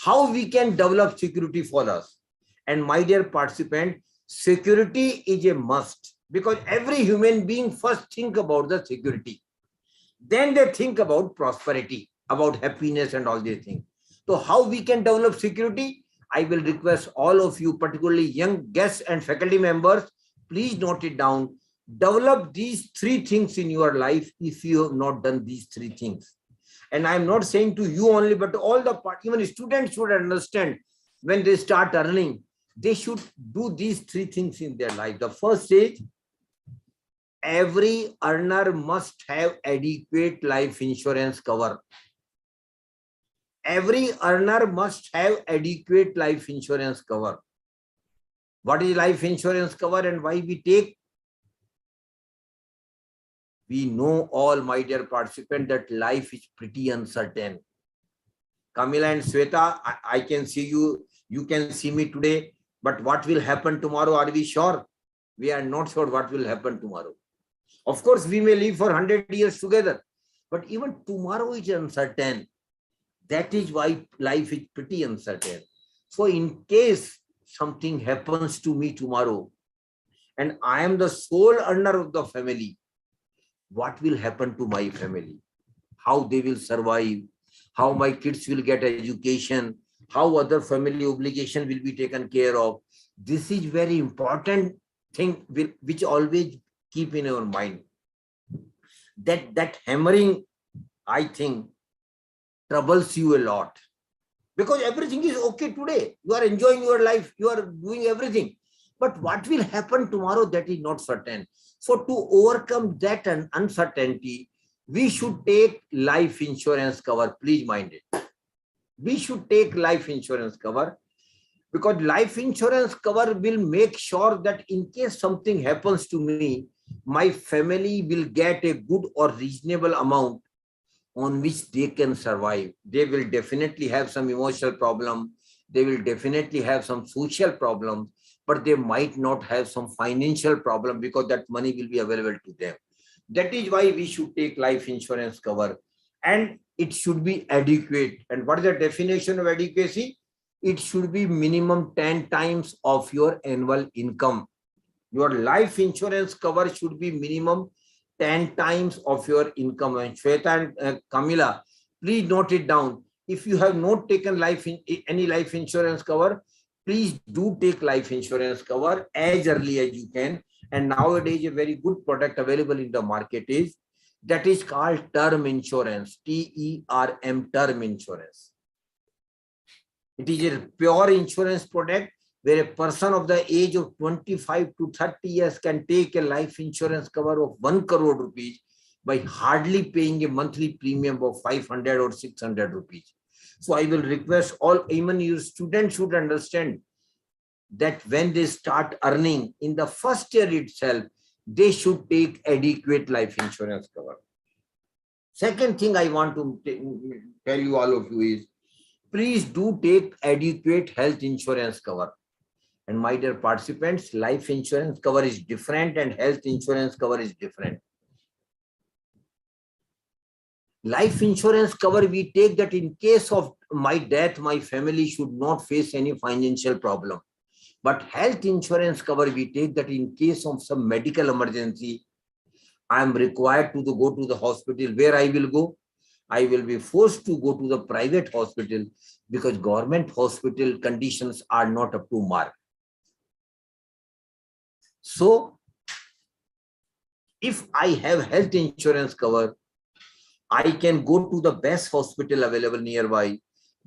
How we can develop security for us? And my dear participant, security is a must, because every human being first think about the security. Then they think about prosperity, about happiness and all these things. So how we can develop security? I will request all of you, particularly young guests and faculty members, please note it down. Develop these three things in your life if you have not done these three things. And I'm not saying to you only, but all the even students should understand, when they start earning, they should do these three things in their life. The first is, every earner must have adequate life insurance cover. Every earner must have adequate life insurance cover. What is life insurance cover and why we take? We know all, my dear participant, that life is pretty uncertain. Kamila and Shweta, I can see you, you can see me today, but what will happen tomorrow? Are we sure? We are not sure what will happen tomorrow. Of course, we may live for 100 years together, but even tomorrow is uncertain. That is why life is pretty uncertain. So in case something happens to me tomorrow and I am the sole earner of the family, what will happen to my family? How they will survive? How my kids will get education? How other family obligation will be taken care of? This is very important thing which always keep in your mind. That hammering, I think, troubles you a lot. Because everything is okay today. You are enjoying your life. You are doing everything. But what will happen tomorrow, that is not certain. So to overcome that uncertainty, we should take life insurance cover. Please mind it. We should take life insurance cover, because life insurance cover will make sure that in case something happens to me, my family will get a good or reasonable amount on which they can survive. They will definitely have some emotional problem. They will definitely have some social problems, but they might not have some financial problem because that money will be available to them. That is why we should take life insurance cover, and it should be adequate. And what is the definition of adequacy? It should be minimum 10 times of your annual income. Your life insurance cover should be minimum 10 times of your income. And Shweta and Kamila, please note it down. If you have not taken any life insurance cover, please do take life insurance cover as early as you can. And nowadays, a very good product available in the market is called term insurance, TERM, term insurance. It is a pure insurance product where a person of the age of 25 to 30 years can take a life insurance cover of 1 crore rupees by hardly paying a monthly premium of 500 or 600 rupees. So I will request all, even your students should understand that when they start earning in the first year itself, they should take adequate life insurance cover. Second thing I want to tell you all of you is, please do take adequate health insurance cover. And my dear participants, life insurance cover is different and health insurance cover is different. Life insurance cover, we take that in case of my death, my family should not face any financial problem. But health insurance cover, we take that in case of some medical emergency, I am required to go to the hospital. Where I will go? I will be forced to go to the private hospital because government hospital conditions are not up to mark. So, if I have health insurance cover, I can go to the best hospital available nearby,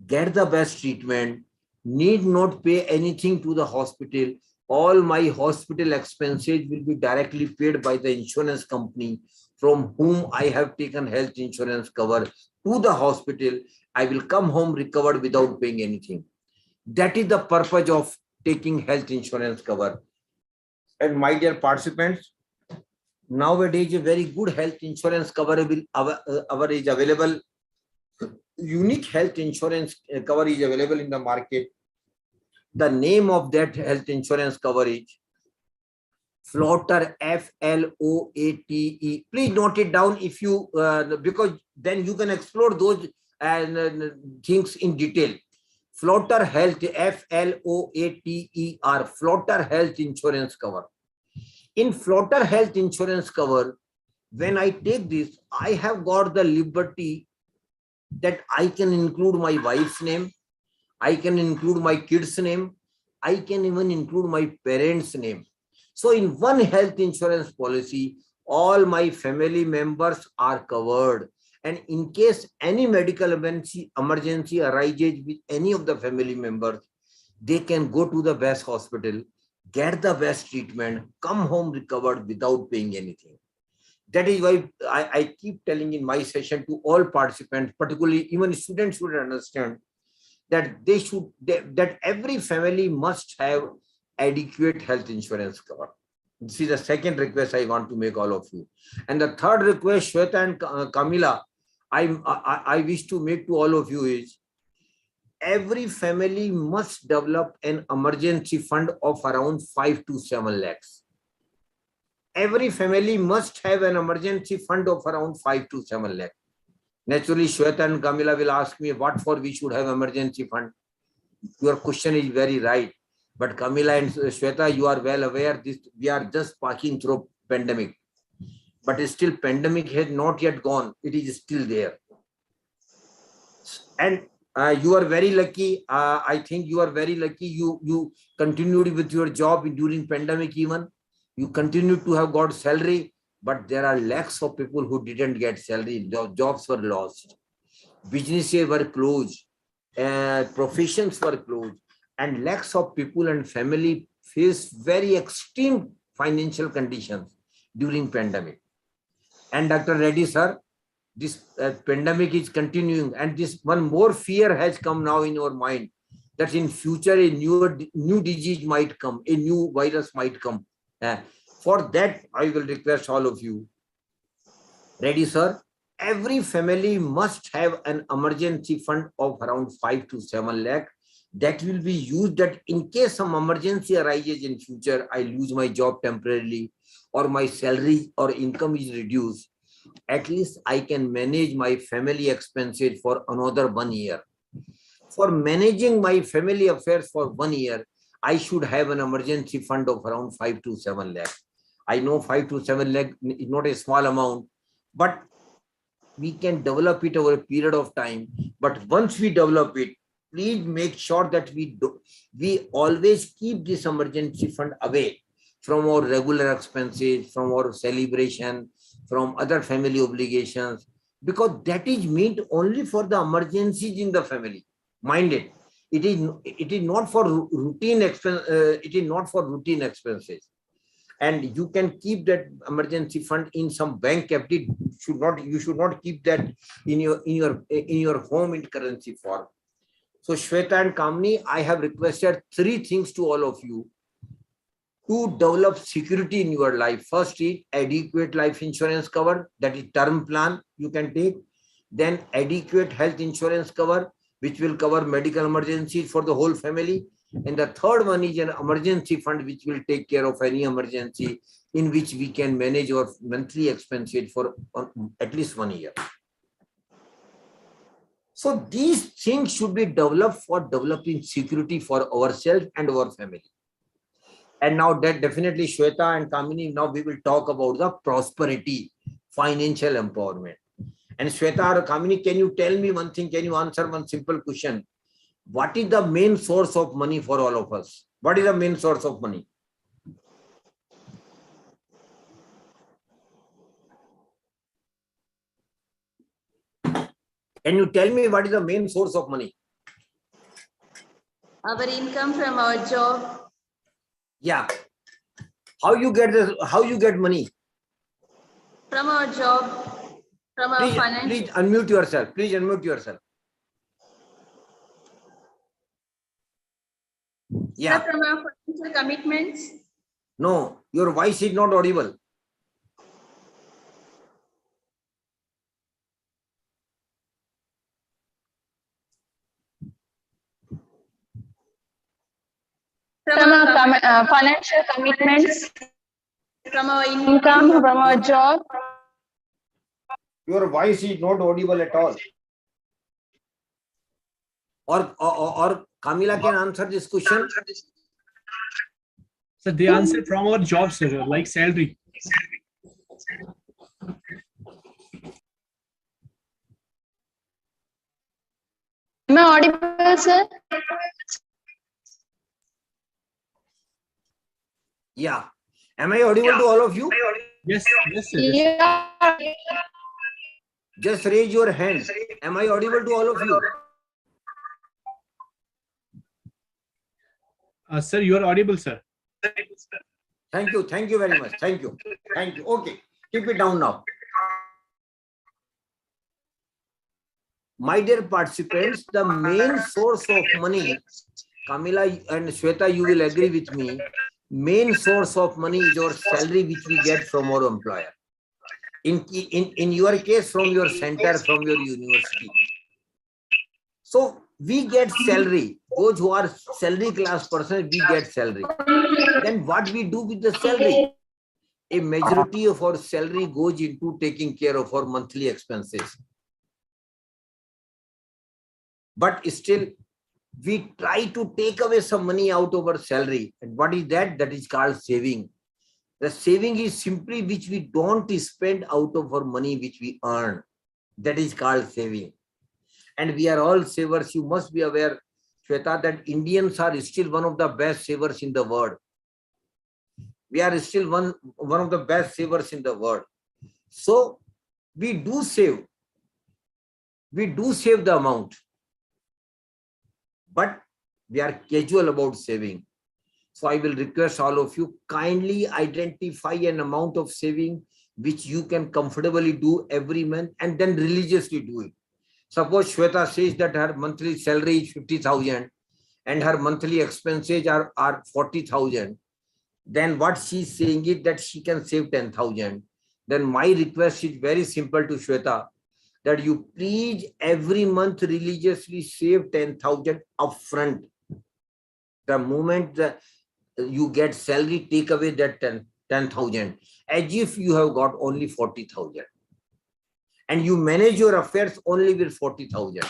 get the best treatment, need not pay anything to the hospital. All my hospital expenses will be directly paid by the insurance company from whom I have taken health insurance cover to the hospital. I will come home recovered without paying anything. That is the purpose of taking health insurance cover. And my dear participants, nowadays a very good health insurance cover is available. Unique health insurance cover is available in the market. The name of that health insurance cover is Floater, FLOATE. Please note it down if you, because then you can explore those things in detail. Floater Health, FLOATER, Floater Health Insurance Cover. In Floater Health Insurance Cover, when I take this, I have got the liberty that I can include my wife's name, I can include my kid's name, I can even include my parents' name. So in one health insurance policy, all my family members are covered. And in case any medical emergency arises with any of the family members, they can go to the best hospital, get the best treatment, come home recovered without paying anything. That is why I keep telling in my session to all participants, particularly even students should understand that that every family must have adequate health insurance cover. This is the second request I want to make all of you. And the third request, Shweta and Kamila, I wish to make to all of you is, every family must develop an emergency fund of around 5 to 7 lakhs. Every family must have an emergency fund of around 5 to 7 lakhs. Naturally, Shweta and Kamila will ask me what for we should have emergency fund. Your question is very right. But Kamila and Shweta, you are well aware this. We are just passing through pandemic, but still pandemic has not yet gone. It is still there. And you are very lucky. I think you are very lucky. You continued with your job during pandemic even. You continue to have got salary, but there are lakhs of people who didn't get salary. Jobs were lost. Businesses were closed. Professions were closed. And lakhs of people and family faced very extreme financial conditions during pandemic. And Dr. Reddy sir, this pandemic is continuing, and this one more fear has come now in your mind that in future a new disease might come, a new virus might come. For that, I will request all of you. Reddy sir, every family must have an emergency fund of around 5 to 7 lakh that will be used that in case some emergency arises in future, I lose my job temporarily or my salary or income is reduced. At least I can manage my family expenses for another 1 year. For managing my family affairs for 1 year, I should have an emergency fund of around 5 to 7 lakh. I know 5 to 7 lakh is not a small amount, but we can develop it over a period of time. But once we develop it, please make sure that we always keep this emergency fund away from our regular expenses, from our celebration, from other family obligations, because that is meant only for the emergencies in the family. Mind it. It is not for routine expense. It is not for routine expenses. And you can keep that emergency fund in some bank FD. You should not keep that in your home in currency form. So Shweta and Kamini, I have requested 3 things to all of you to develop security in your life. First is adequate life insurance cover, that is term plan you can take. Then adequate health insurance cover, which will cover medical emergencies for the whole family. And the third one is an emergency fund, which will take care of any emergency in which we can manage our monthly expenses for at least 1 year. So these things should be developed for developing security for ourselves and our family. And now that definitely Shweta and Kamini, now we will talk about the prosperity, financial empowerment. And Shweta or Kamini, can you tell me one thing? Can you answer one simple question? What is the main source of money for all of us? What is the main source of money? Can you tell me what is the main source of money? Our income from our job. Yeah. How you get money? From our job, from our financial. Please unmute yourself. Please unmute yourself. Yeah. From our financial commitments. No, your voice is not audible. From our financial commitments, from our income, from our job. Your voice is not audible at all. Or Kamila can answer this question. So they answer from our job, sir, like salary. Am I audible, sir? Yeah. Am I audible to all of you? Yes, yes, sir. Yeah. Just raise your hand. Am I audible to all of you? Sir, you are audible, sir. Thank you. Thank you very much. Thank you. Thank you. Okay. Keep it down now. My dear participants, the main source of money, Kamila and Shweta, you will agree with me, main source of money is our salary which we get from our employer. In your case, from your center, from your university. So we get salary. Those who are salary class persons, we get salary. Then what we do with the salary? A majority of our salary goes into taking care of our monthly expenses. But still, we try to take away some money out of our salary. And what is that? That is called saving. The saving is simply which we don't spend out of our money which we earn. That is called saving. And we are all savers. You must be aware, Shweta, that Indians are still one of the best savers in the world. We are still one of the best savers in the world. So we do save. We do save the amount. But we are casual about saving. So I will request all of you, kindly identify an amount of saving which you can comfortably do every month and then religiously do it. Suppose Shweta says that her monthly salary is 50,000 and her monthly expenses are 40,000. Then what she's saying is that she can save 10,000. Then my request is very simple to Shweta, that you please every month religiously save 10,000 upfront. The moment that you get salary, take away that 10,000 as if you have got only 40,000. And you manage your affairs only with 40,000.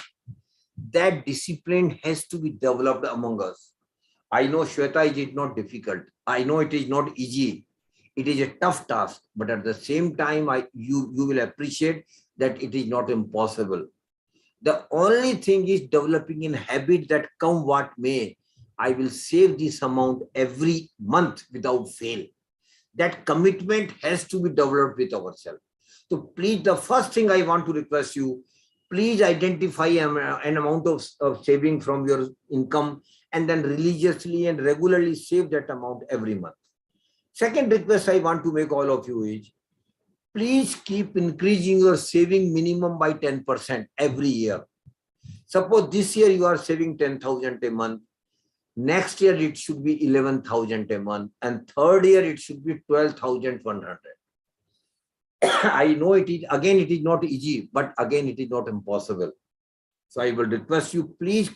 That discipline has to be developed among us. I know, Shweta, it is not difficult. I know it is not easy. It is a tough task, but at the same time, you will appreciate that it is not impossible. The only thing is developing a habit that come what may, I will save this amount every month without fail. That commitment has to be developed with ourselves. So please, the first thing I want to request you, please identify an amount of saving from your income and then religiously and regularly save that amount every month. Second request I want to make all of you is, please keep increasing your saving minimum by 10% every year. Suppose this year you are saving 10,000 a month. Next year it should be 11,000 a month. And third year it should be 12,100. I know it is not easy, but again, it is not impossible. So I will request you, please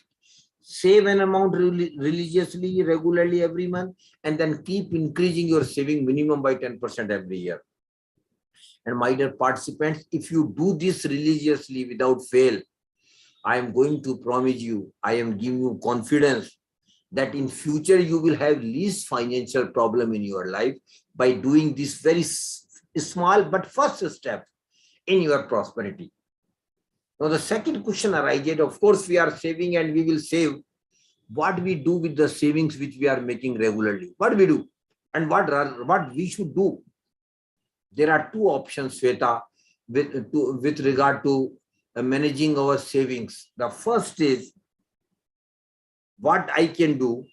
save an amount religiously, regularly every month, and then keep increasing your saving minimum by 10% every year. And my dear participants, if you do this religiously without fail, I am going to promise you, I am giving you confidence that in future you will have least financial problem in your life by doing this very small but first step in your prosperity. Now the second question arises, of course we are saving and we will save. What we do with the savings which we are making regularly? What we do and what we should do? There are two options, Shweta, with regard to managing our savings. The first is what I can do.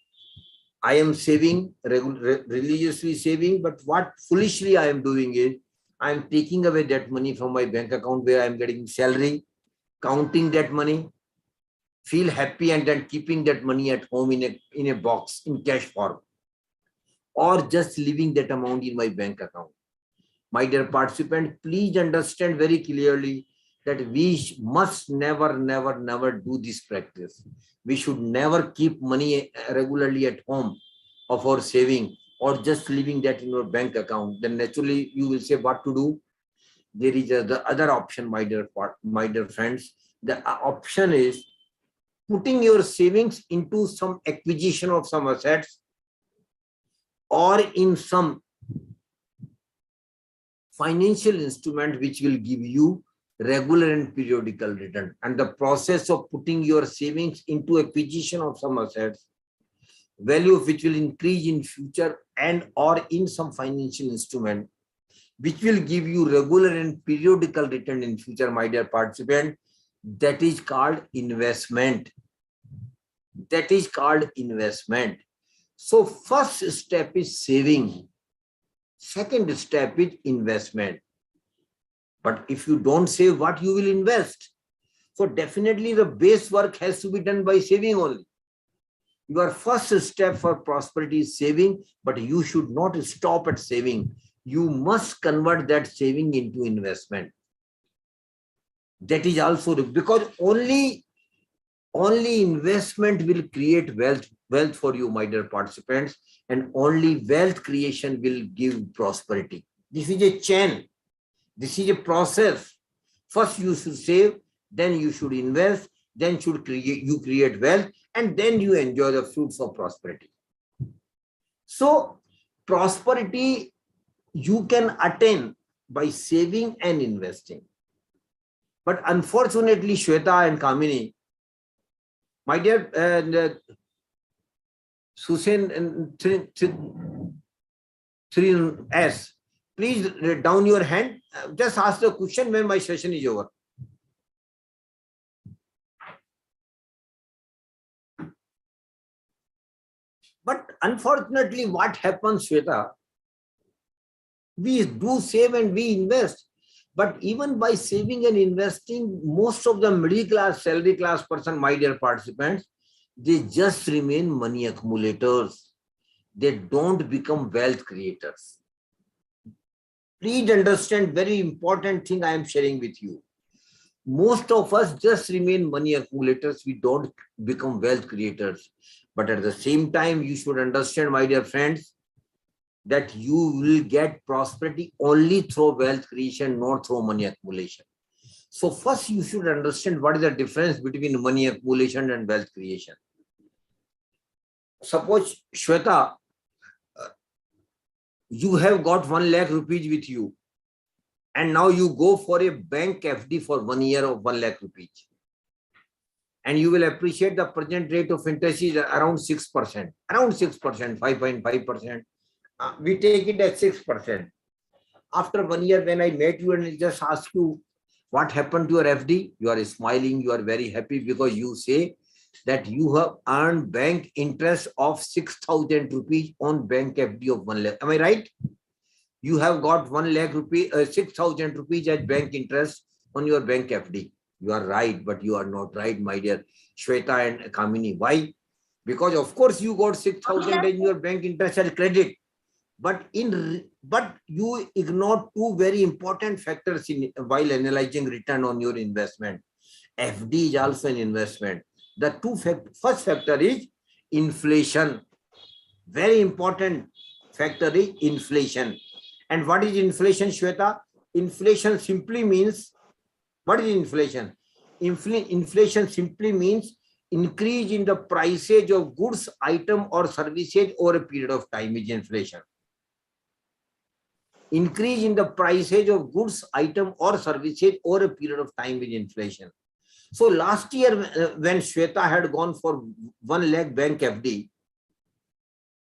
I am saving, religiously saving, but what foolishly I am doing is, I am taking away that money from my bank account where I am getting salary, counting that money, feel happy and then keeping that money at home in a box, in cash form, or just leaving that amount in my bank account. My dear participant, please understand very clearly that we must never do this practice. We should never keep money regularly at home of our saving or just leaving that in your bank account. Then naturally you will say what to do. There is the other option, my dear friends. The option is putting your savings into some acquisition of some assets or in some financial instrument which will give you regular and periodical return. And the process of putting your savings into acquisition of some assets, value of which will increase in future, and or in some financial instrument which will give you regular and periodical return in future, my dear participant, that is called investment. That is called investment. So first step is saving. Second step is investment. But if you don't save, what you will invest? So definitely the base work has to be done by saving only. Your first step for prosperity is saving, but you should not stop at saving. You must convert that saving into investment. That is also because only investment will create wealth for you, my dear participants, and only wealth creation will give prosperity. This is a chain. This is a process. First you should save, then you should invest, then you create wealth, and then you enjoy the fruits of prosperity. So prosperity you can attain by saving and investing. But unfortunately, Shweta and Kamini, my dear Susan and Three S, please down your hand. Just ask the question when my session is over. But unfortunately, what happens, Shweta? We do save and we invest. But even by saving and investing, most of the middle class, salary class person, my dear participants, they just remain money accumulators. They don't become wealth creators. Please understand very important thing I am sharing with you. Most of us just remain money accumulators. We don't become wealth creators. But at the same time, you should understand, my dear friends, that you will get prosperity only through wealth creation, not through money accumulation. So first you should understand what is the difference between money accumulation and wealth creation. Suppose, Shweta, you have got 1 lakh rupees with you, and now you go for a bank FD for 1 year of 1 lakh rupees. And you will appreciate the present rate of interest is around 6%, 5.5%. We take it at 6%. After 1 year, when I met you and I just asked you what happened to your FD, you are smiling, you are very happy because you say that you have earned bank interest of 6,000 rupees on bank FD of 1 lakh. Am I right? You have got 1 lakh rupees, 6,000 rupees as bank interest on your bank FD. You are right, but you are not right, my dear Shweta and Kamini. Why? Because of course you got 6,000 in your bank interest as credit. But you ignore two very important factors while analyzing return on your investment. FD is also an investment. The first factor is inflation. Very important factor is inflation. And what is inflation, Shweta? Inflation simply means, what is inflation? Inflation simply means increase in the prices of goods, item or services over a period of time is inflation. Increase in the prices of goods, item or services over a period of time is inflation. So last year when Shweta had gone for 1 lakh bank FD,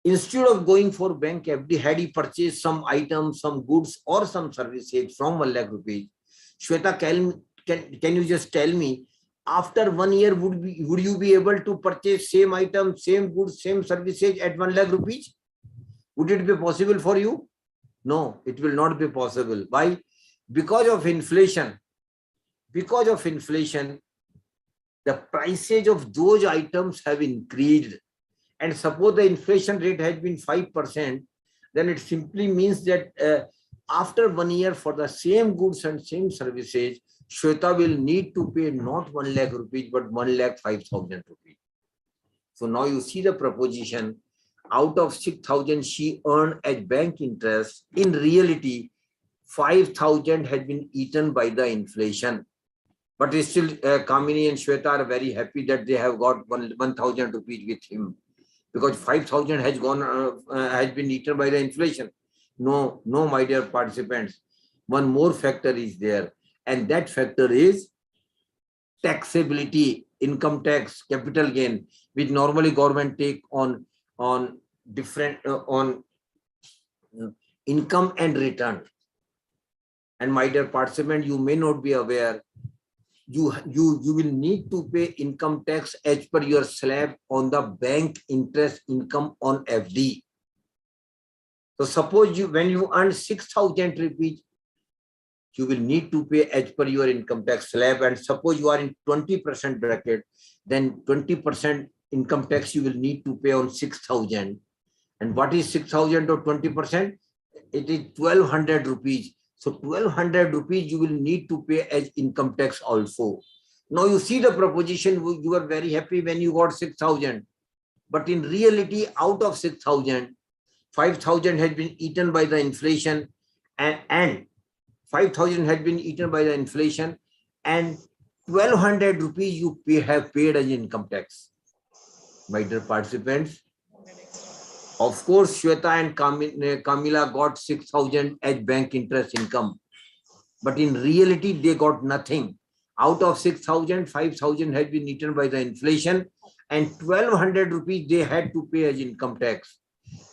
instead of going for bank FD, had he purchased some items, some goods or some services from 1 lakh rupees, Shweta, can you just tell me, after 1 year, would you be able to purchase same item, same goods, same services at 1 lakh rupees? Would it be possible for you? No, it will not be possible. Why? Because of inflation. Because of inflation, the prices of those items have increased. And suppose the inflation rate has been 5%, then it simply means that after 1 year for the same goods and same services, Shweta will need to pay not 1 lakh rupees, but 1,05,000 rupees. So now you see the proposition. Out of 6,000 she earned as bank interest. In reality, 5,000 had been eaten by the inflation. But still, Kamini and Shweta are very happy that they have got 1,000 rupees with him, because 5,000 has been eaten by the inflation. No, my dear participants. One more factor is there, and that factor is taxability, income tax, capital gain, which normally government take on different on income and return. And my dear participant, you may not be aware, you will need to pay income tax as per your slab on the bank interest income on FD. So suppose when you earn 6,000 rupees, you will need to pay as per your income tax slab. And suppose you are in 20% bracket, then 20% income tax you will need to pay on 6,000. And what is 6,000 or 20%? It is 1,200 rupees. So 1,200 rupees you will need to pay as income tax also. Now you see the proposition, you are very happy when you got 6,000. But in reality, out of 6,000, 5,000 has been eaten by the inflation, and 5,000 had been eaten by the inflation, and 1,200 rupees you have paid as income tax. My dear participants, of course, Shweta and Kamila got 6,000 as bank interest income. But in reality, they got nothing. Out of 6,000, 5,000 had been eaten by the inflation, and 1,200 rupees they had to pay as income tax.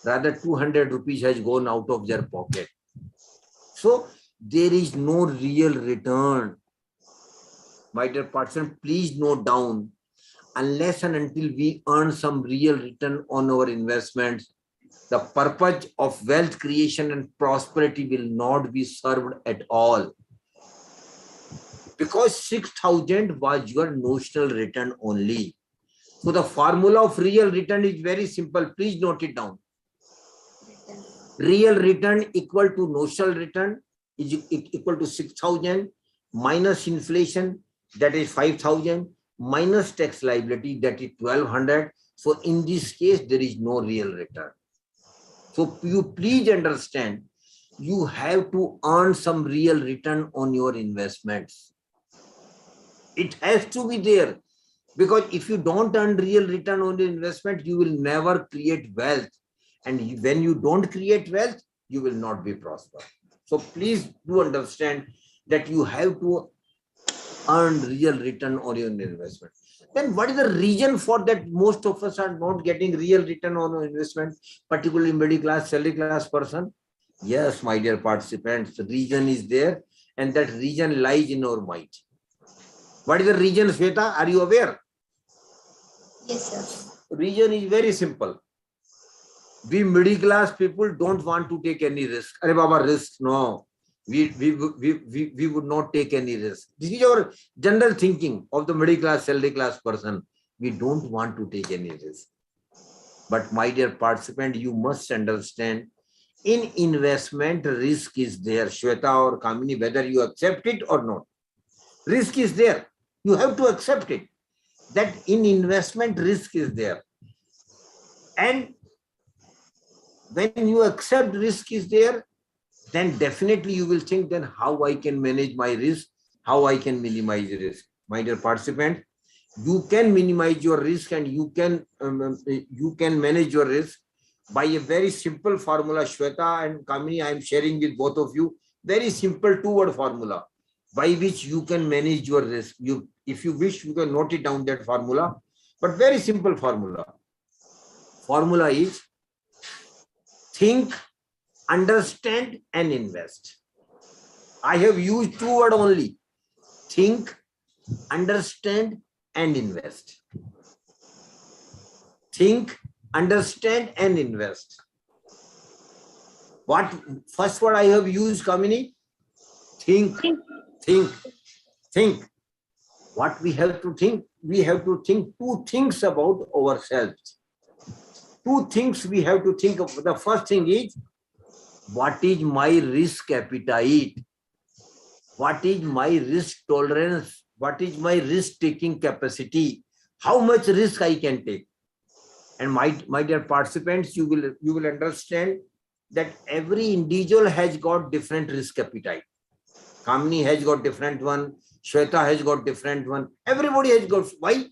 Rather, 200 rupees has gone out of their pocket. So there is no real return. My dear participants, please note down, unless and until we earn some real return on our investments, the purpose of wealth creation and prosperity will not be served at all. Because 6,000 was your notional return only. So the formula of real return is very simple. Please note it down. Real return equal to notional return is equal to 6,000 minus inflation, that is 5,000, minus tax liability, that is 1,200. So in this case, there is no real return. So you please understand, you have to earn some real return on your investments. It has to be there, because if you don't earn real return on your investment, you will never create wealth. And when you don't create wealth, you will not be prosperous. So please do understand that you have to earn real return on your investment. Then what is the reason for that most of us are not getting real return on our investment, particularly middle class, salary class person? Yes, my dear participants, the reason is there, and that reason lies in our mind. What is the reason, Shweta? Are you aware? Yes, sir. Reason is very simple. We middle class people don't want to take any risk. Arey Baba, risk, no. We would not take any risk. This is our general thinking of the middle class, salary class person. We don't want to take any risk. But my dear participant, you must understand, in investment, risk is there. Shweta or Kamini, whether you accept it or not, risk is there. You have to accept it. That in investment, risk is there. And when you accept risk is there, then definitely you will think, then how I can manage my risk, how I can minimize risk. My dear participant, you can minimize your risk and you can manage your risk by a very simple formula. Shweta and Kamini, I am sharing with both of you, very simple two-word formula by which you can manage your risk. If you wish, you can note it down, that formula, but very simple formula. Formula is think, understand, and invest. I have used two words only. Think, understand, and invest. Think, understand, and invest. What first word I have used, Kamini? Think, think, think. What we have to think? We have to think two things about ourselves. Two things we have to think of. The first thing is, what is my risk appetite? What is my risk tolerance? What is my risk-taking capacity? How much risk I can take? And my dear participants, you will understand that every individual has got different risk appetite. Kamini has got different one. Shweta has got different one. Everybody has got. Why?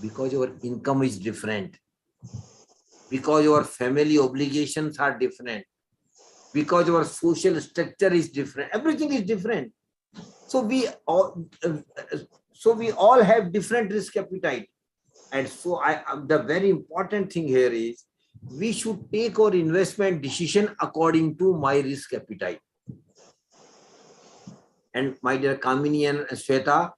Because your income is different. Because your family obligations are different. Because your social structure is different. Everything is different. So we all have different risk appetite. And so the very important thing here is, we should take our investment decision according to my risk appetite. And my dear Kamini and Shweta,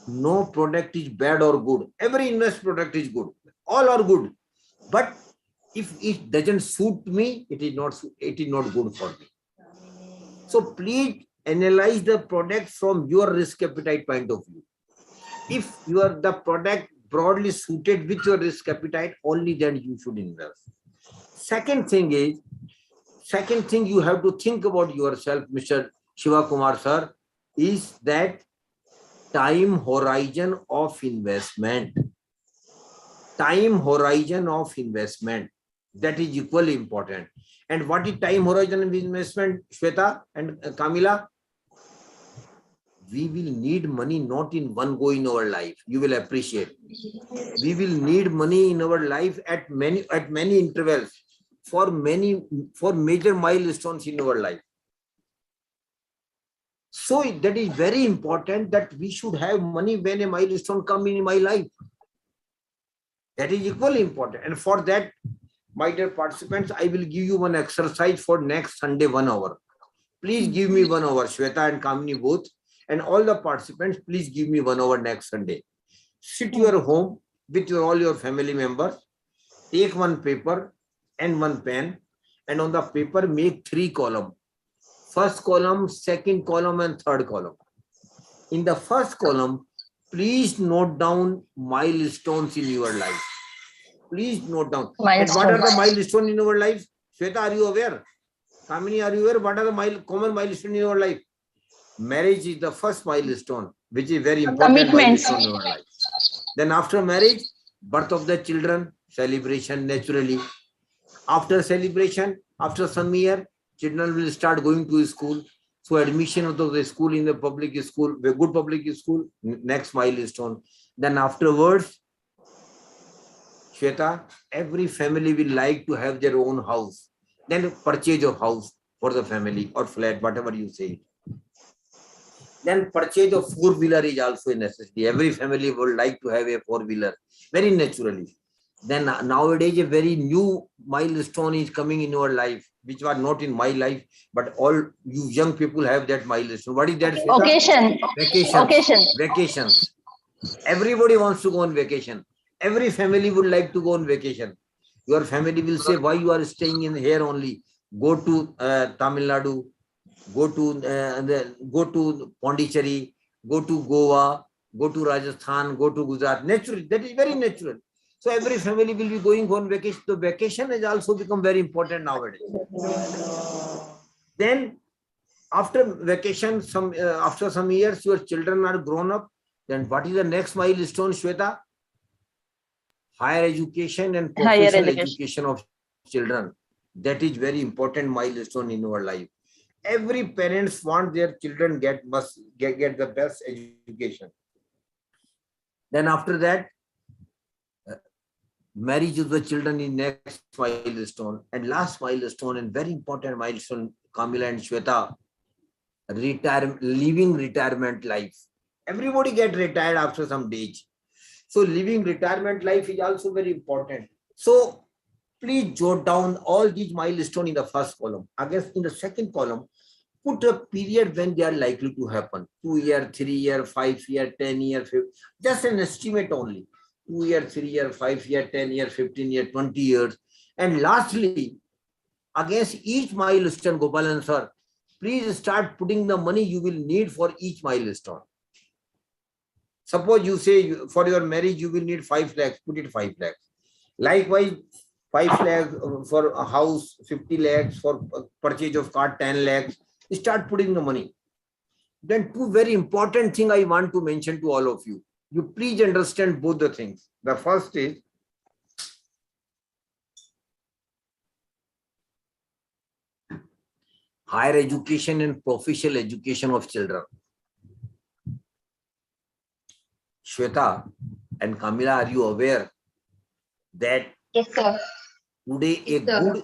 no product is bad or good. Every invest product is good. All are good. But if it doesn't suit me, it is not good for me. So please analyze the product from your risk appetite point of view. If the product broadly suited with your risk appetite, only then you should invest. Second thing you have to think about yourself, Mr. Shiva Kumar sir, is that time horizon of investment. Time horizon of investment. That is equally important. And what is time horizon of investment, Shweta and Kamila? we will need money not in one go in our life. You will appreciate. We will need money in our life at many intervals for major milestones in our life. So that is very important that we should have money when a milestone comes in my life. That is equally important. And for that, my dear participants, I will give you one exercise for next Sunday, 1 hour. Please give me 1 hour, Shweta and Kamini both. And all the participants, please give me 1 hour next Sunday. Sit your home with all your family members. Take one paper and one pen. And on the paper, make 3 columns. First column, second column, and third column. In the first column, please note down milestones in your life. Please note down. And what are the milestones in our life? Shweta, are you aware? Kamini, are you aware? What are the common milestones in your life? Marriage is the first milestone, which is very important milestone in our life. Then after marriage, birth of the children, celebration naturally. After celebration, after some year, children will start going to school. So admission of the school in the public school, a good public school, next milestone. Then afterwards, Shweta, every family will like to have their own house. Then purchase of house for the family or flat, whatever you say. Then purchase of 4-wheeler is also a necessity. Every family would like to have a 4-wheeler, very naturally. Then nowadays, a very new milestone is coming in your life, which was not in my life, but all you young people have that milestone. What is that? Occasion. Vacations. Everybody wants to go on vacation. Every family would like to go on vacation. Your family will say, why you are staying in here only? Go to Tamil Nadu, go to Pondicherry, go to Goa, go to Rajasthan, go to Gujarat. Naturally, that is very natural. So every family will be going on vacation. So vacation has also become very important nowadays. Then after vacation, after some years, your children are grown up. Then what is the next milestone, Shweta? Higher education and professional education of children. That is very important milestone in our life. Every parents want their children must get the best education. Then after that, marriage of the children is next milestone. And last milestone and very important milestone, Kamila and Shweta, living retirement life. Everybody get retired after some age. So living retirement life is also very important. So please jot down all these milestones in the first column. I guess in the second column, put a period when they are likely to happen. 2 year, 3 year, 5 year, 10 year, 15, just an estimate only. 2 year, 3 year, 5 year, 10 year, 15 year, 20 years. And lastly, against each milestone, Gopalan sir, please start putting the money you will need for each milestone. Suppose you say for your marriage, you will need 5 lakhs, put it 5 lakhs. Likewise, 5 lakhs for a house, 50 lakhs for purchase of car, 10 lakhs. Start putting the money. Then 2 very important things I want to mention to all of you. You please understand both the things. The first is higher education and professional education of children. Shweta and Kamila, are you aware that Yes, sir. today Yes, sir.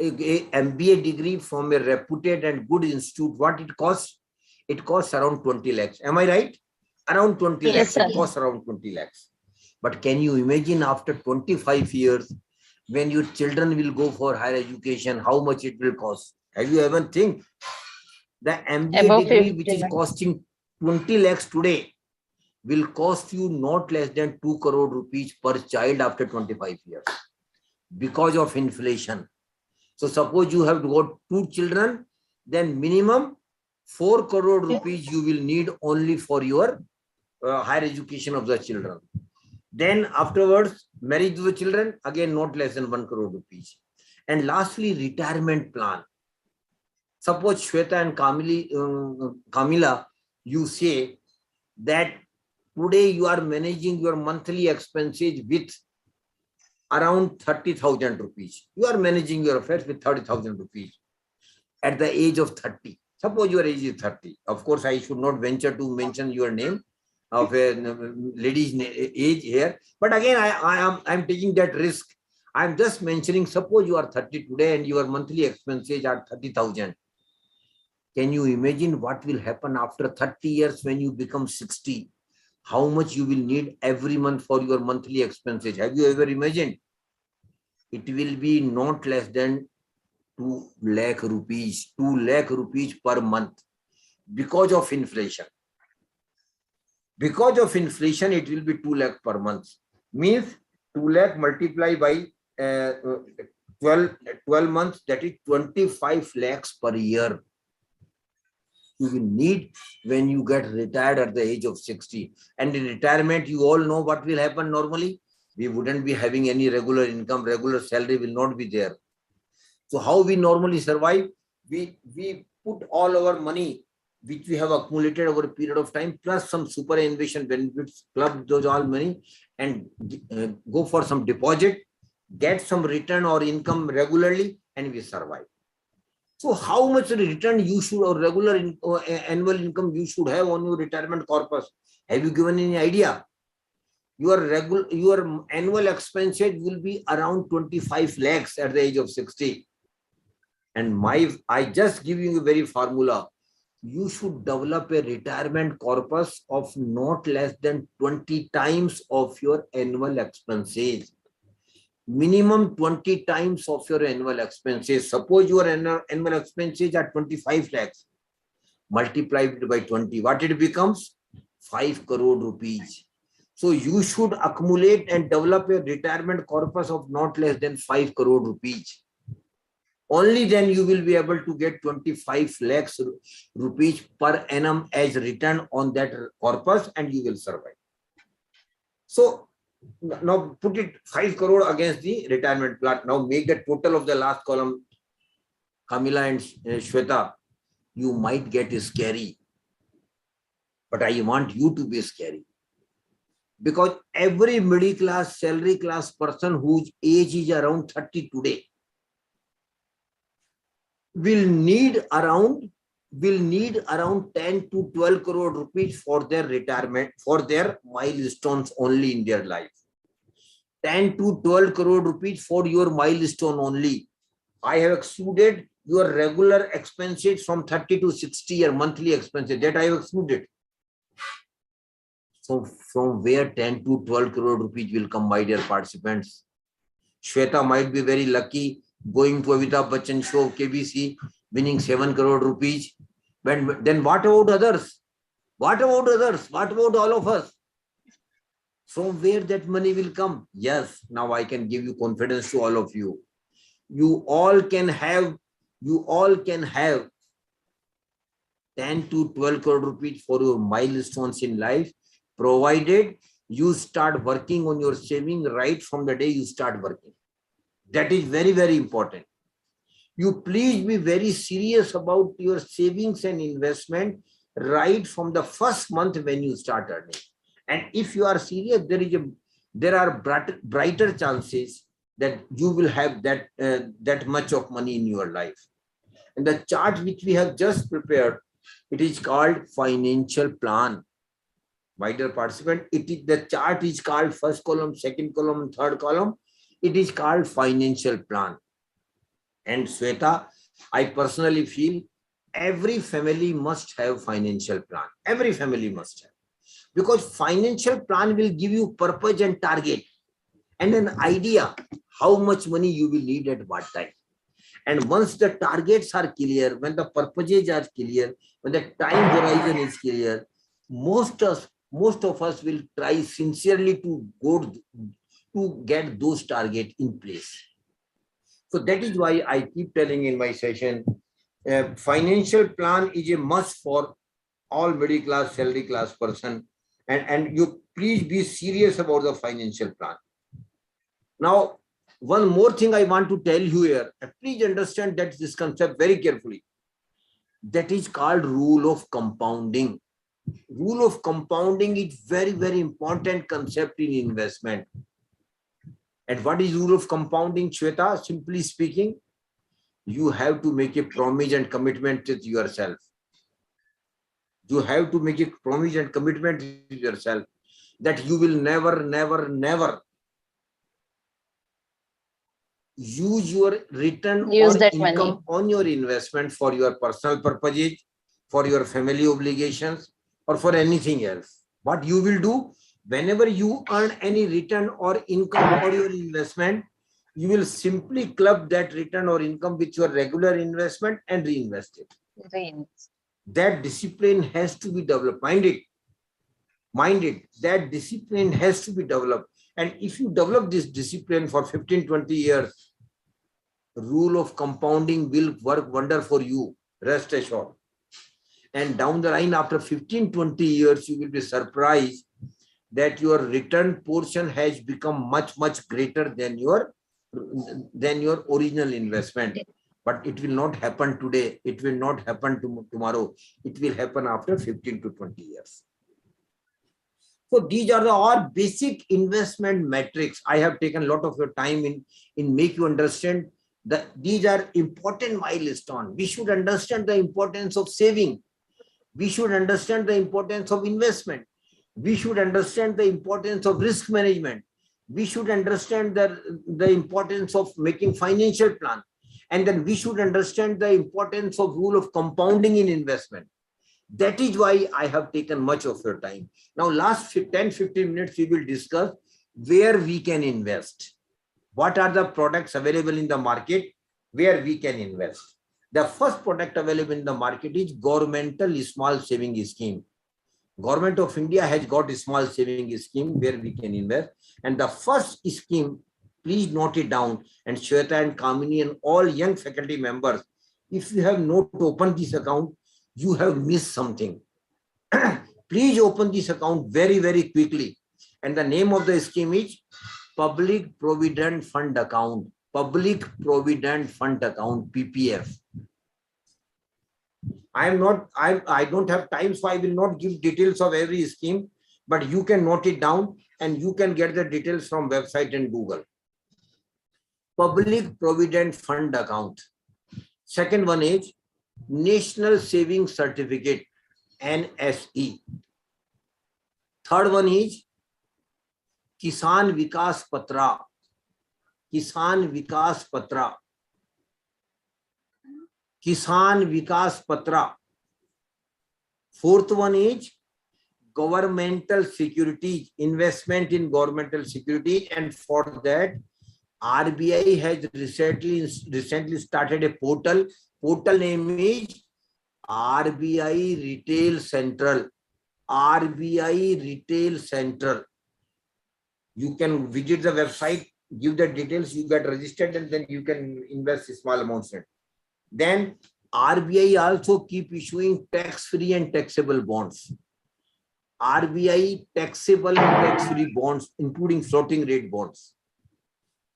a MBA degree from a reputed and good institute, what it costs? It costs around 20 lakhs. Am I right? Around 20 Yes, lakhs. sir. It costs around 20 lakhs. But can you imagine after 25 years, when your children will go for higher education, how much it will cost? Have you ever think? The MBA Above degree, 50 which is lakhs. costing 20 lakhs today, will cost you not less than 2 crore rupees per child after 25 years because of inflation. So suppose you have got 2 children, then minimum 4 crore rupees you will need only for your higher education of the children. Then afterwards, marriage to the children, again not less than 1 crore rupees. And lastly, retirement plan. Suppose Shweta and Kamila, you say that today you are managing your monthly expenses with around 30,000 rupees. You are managing your affairs with 30,000 rupees at the age of 30. Suppose your age is 30. Of course, I should not venture to mention your name of a lady's age here. But again, I'm taking that risk. I'm just mentioning, suppose you are 30 today and your monthly expenses are 30,000. Can you imagine what will happen after 30 years when you become 60? How much you will need every month for your monthly expenses? Have you ever imagined? It will be not less than 2 lakh rupees, 2 lakh rupees per month because of inflation. Because of inflation, it will be 2 lakh per month. Means 2 lakh multiplied by 12 months, that is 25 lakhs per year. You will need when you get retired at the age of 60. And in retirement, you all know what will happen normally. We wouldn't be having any regular income, regular salary will not be there. So how we normally survive? We put all our money which we have accumulated over a period of time, plus some superannuation benefits, club those all money, and go for some deposit, get some return or income regularly, and we survive. So how much return you should, or regular annual income you should have on your retirement corpus? Have you given any idea? Your annual expenses will be around 25 lakhs at the age of 60. And I just give you a very formula. You should develop a retirement corpus of not less than 20 times of your annual expenses. Minimum 20 times of your annual expenses. Suppose your annual expenses are 25 lakhs. Multiply it by 20. What it becomes? 5 crore rupees. So you should accumulate and develop a retirement corpus of not less than 5 crore rupees. Only then you will be able to get 25 lakhs rupees per annum as return on that corpus, and you will survive. So now put it 5 crore against the retirement plan. Now make the total of the last column, Kamila and Shweta. You might get scary, but I want you to be scary. Because every middle class, salary class person whose age is around 30 today will need around 10 to 12 crore rupees for their retirement, for their milestones only in their life. 10 to 12 crore rupees for your milestone only. I have excluded your regular expenses from 30 to 60 year monthly expenses, that I have excluded. So from where 10 to 12 crore rupees will come, my dear participants? Shweta might be very lucky going to Amitabh Bachchan show of KBC, winning 7 crore rupees. But then what about others? What about others? What about all of us? From where that money will come? Yes, now I can give you confidence to all of you. You all can have 10 to 12 crore rupees for your milestones in life, provided you start working on your saving right from the day you start working. That is very, very important. You please be very serious about your savings and investment right from the first month when you start earning. And if you are serious, there are brighter chances that you will have that much of money in your life. And the chart which we have just prepared, it is called financial plan. My dear participant, the chart is called first column, second column, third column. It is called financial plan. And Shweta, I personally feel every family must have financial plan. Every family must have. Because financial plan will give you purpose and target and an idea how much money you will need at what time. And once the targets are clear, when the purposes are clear, when the time horizon is clear, most of us will try sincerely to get those targets in place. So that is why I keep telling in my session, financial plan is a must for all middle class, salary class person. And you please be serious about the financial plan. Now, one more thing I want to tell you here, please understand that this concept very carefully. That is called rule of compounding. Rule of compounding is very, very important concept in investment. And what is rule of compounding, Shweta? Simply speaking, you have to make a promise and commitment with yourself. You have to make a promise and commitment with yourself that you will never, never, never use your return Use or that income on your investment for your personal purposes, for your family obligations, or for anything else. What you will do, whenever you earn any return or income or your investment, you will simply club that return or income with your regular investment and reinvest it. That discipline has to be developed. Mind it, that discipline has to be developed. And if you develop this discipline for 15, 20 years, rule of compounding will work wonder for you, rest assured. And down the line, after 15, 20 years, you will be surprised that your return portion has become much, much greater than your original investment. But it will not happen today. It will not happen tomorrow. It will happen after 15 to 20 years. So these are all basic investment metrics. I have taken a lot of your time in make you understand that these are important milestones. We should understand the importance of saving. We should understand the importance of investment. We should understand the importance of risk management. We should understand the importance of making financial plan. And then we should understand the importance of rule of compounding in investment. That is why I have taken much of your time. Now, last 10-15 minutes, we will discuss where we can invest. What are the products available in the market where we can invest? The first product available in the market is governmental small saving scheme. Government of India has got a small saving scheme where we can invest. And the first scheme, please note it down. And Shweta and Kamini and all young faculty members, if you have not opened this account, you have missed something. Please open this account very, very quickly. And the name of the scheme is Public Provident Fund Account. Public Provident Fund Account, PPF. I don't have time, so I will not give details of every scheme, but you can note it down and you can get the details from website and Google. Public Provident Fund Account. Second one is National Savings Certificate, NSE. Third one is Kisan Vikas Patra. Kisan Vikas Patra. Kisan Vikas Patra. Fourth one is governmental securities, investment in governmental security, and for that RBI has recently started a portal. Portal name is RBI Retail Central. RBI Retail Central. You can visit the website, give the details, you get registered, and then you can invest small amounts in it. Then RBI also keep issuing tax-free and taxable bonds. RBI taxable and tax-free bonds, including floating rate bonds.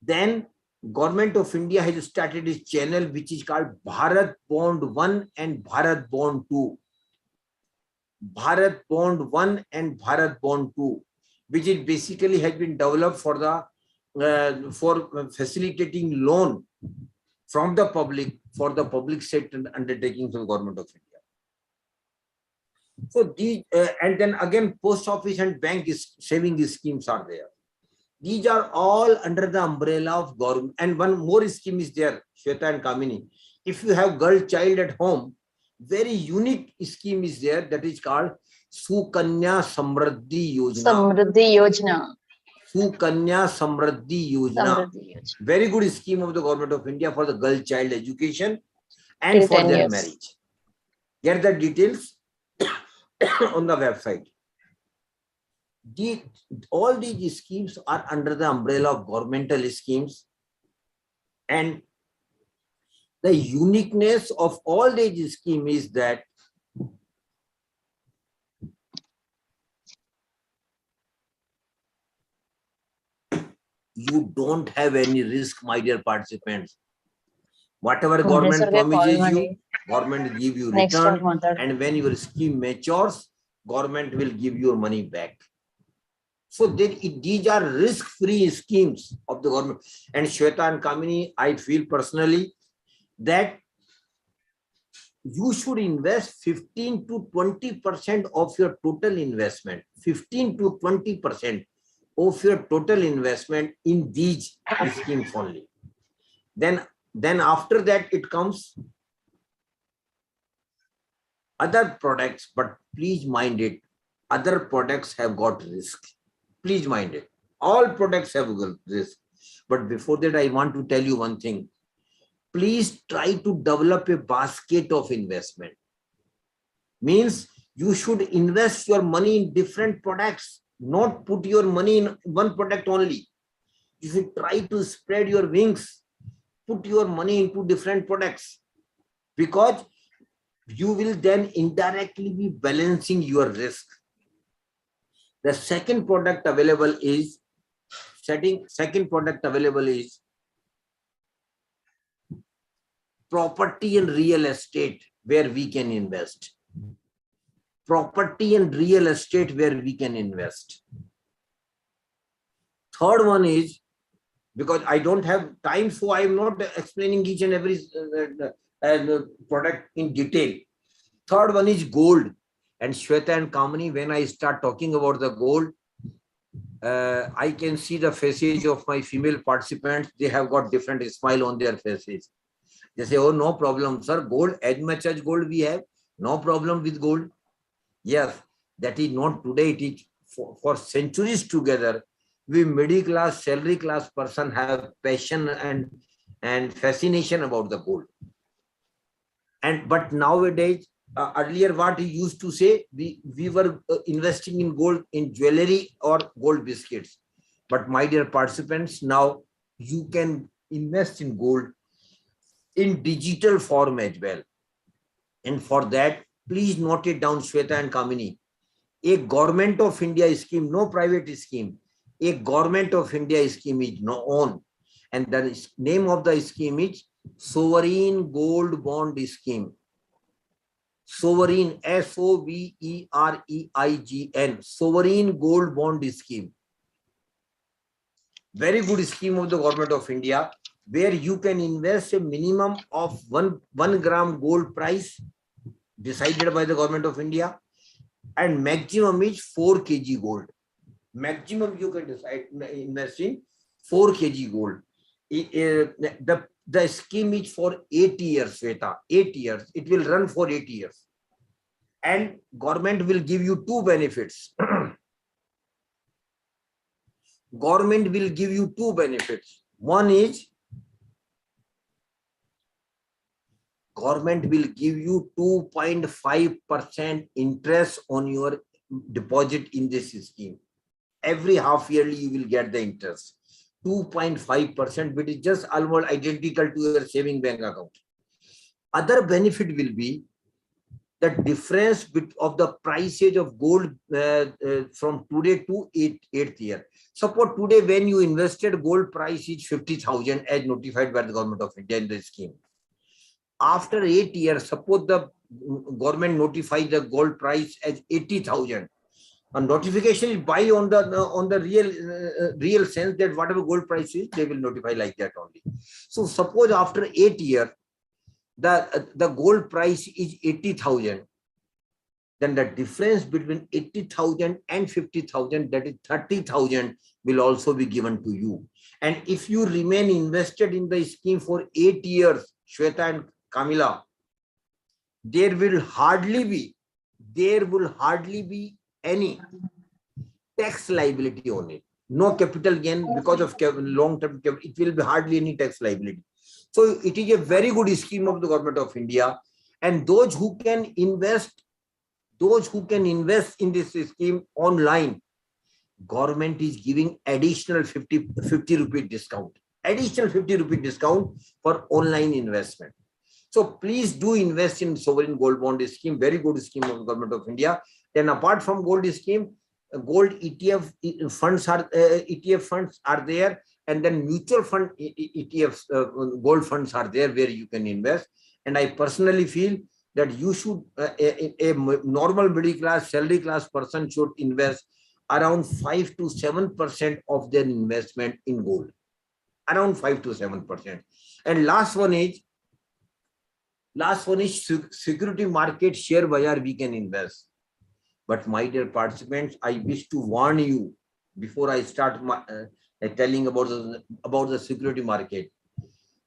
Then Government of India has started its channel which is called Bharat Bond 1 and Bharat Bond 2. Bharat Bond 1 and Bharat Bond 2, which is basically has been developed for the for facilitating loan from the public for the public sector undertakings of the Government of India. So these and then again post office and bank saving schemes are there. These are all under the umbrella of government. And one more scheme is there, Shweta and Kamini. If you have girl child at home, very unique scheme is there that is called Sukanya Samriddhi Yojana. Samriddhi Yojana. Sukanya Samriddhi Yojana. Very good scheme of the Government of India for the girl child education and Till for 10 their years. marriage. Get the details on the website. All these schemes are under the umbrella of governmental schemes, and the uniqueness of all these schemes is that you don't have any risk, my dear participants. Whatever government promises you, government give you return, and when your scheme matures, government will give your money back. So these are risk-free schemes of the government. And Shweta and Kamini, I feel personally that you should invest 15 to 20% of your total investment, 15 to 20% of your total investment in these schemes only. Then after that, it comes other products, but please mind it, other products have got risk. Please mind it. All products have got risk. But before that, I want to tell you one thing. Please try to develop a basket of investment. Means you should invest your money in different products, not put your money in one product only. You should try to spread your wings, put your money into different products, because you will then indirectly be balancing your risk. The second product available is property and real estate, where we can invest. Property and real estate where we can invest. Third one is, because I don't have time, so I am not explaining each and every product in detail. Third one is gold. And Shweta and Kamini, when I start talking about the gold, I can see the faces of my female participants. They have got different smile on their faces. They say, oh, no problem, sir. Gold, as much as gold we have, no problem with gold. Yes, that is not today. It is for centuries together. We middle class, salary class person have passion and fascination about the gold. But nowadays, earlier what he used to say, we were investing in gold, in jewelry or gold biscuits. But my dear participants, now you can invest in gold in digital form as well. And for that, please note it down, Shweta and Kamini. A Government of India scheme, no private scheme. A Government of India scheme is known. And the name of the scheme is Sovereign Gold Bond Scheme. Sovereign, S-O-V-E-R-E-I-G-N, Sovereign Gold Bond Scheme. Very good scheme of the Government of India, where you can invest a minimum of 1 gram gold price decided by the Government of India, and maximum is 4 kg gold. Maximum you can decide invest in 4 kg gold. The scheme is for 8 years, Shweta, 8 years. It will run for 8 years. And government will give you two benefits. Government will give you two benefits. One is, government will give you 2.5% interest on your deposit in this scheme. Every half yearly you will get the interest. 2.5%, which is just almost identical to your saving bank account. Other benefit will be the difference of the prices of gold from today to 8th year. Suppose today when you invested, gold price is 50,000 as notified by the Government of India in the scheme. After 8 years, suppose the government notifies the gold price as 80,000. A notification is by on the real sense that whatever gold price is, they will notify like that only. So suppose after 8 years, the gold price is 80,000. Then the difference between 80,000 and 50,000, that is 30,000, will also be given to you. And if you remain invested in the scheme for 8 years, Shweta and Kamila, there will hardly be any tax liability on it. No capital gain because of long-term capital. It will be hardly any tax liability. So it is a very good scheme of the Government of India. And those who can invest in this scheme online, government is giving additional 50 rupee discount. Additional 50 rupee discount for online investment. So please do invest in sovereign gold bond scheme. Very good scheme of the Government of India. Then apart from gold scheme, gold ETF funds are there, and then mutual fund ETFs, gold funds are there where you can invest. And I personally feel that you should, a normal middle class, salary class person should invest around 5 to 7% of their investment in gold. Around 5 to 7%. And last one is, Last one is security market share bazar we can invest. But my dear participants, I wish to warn you before I start telling about the security market.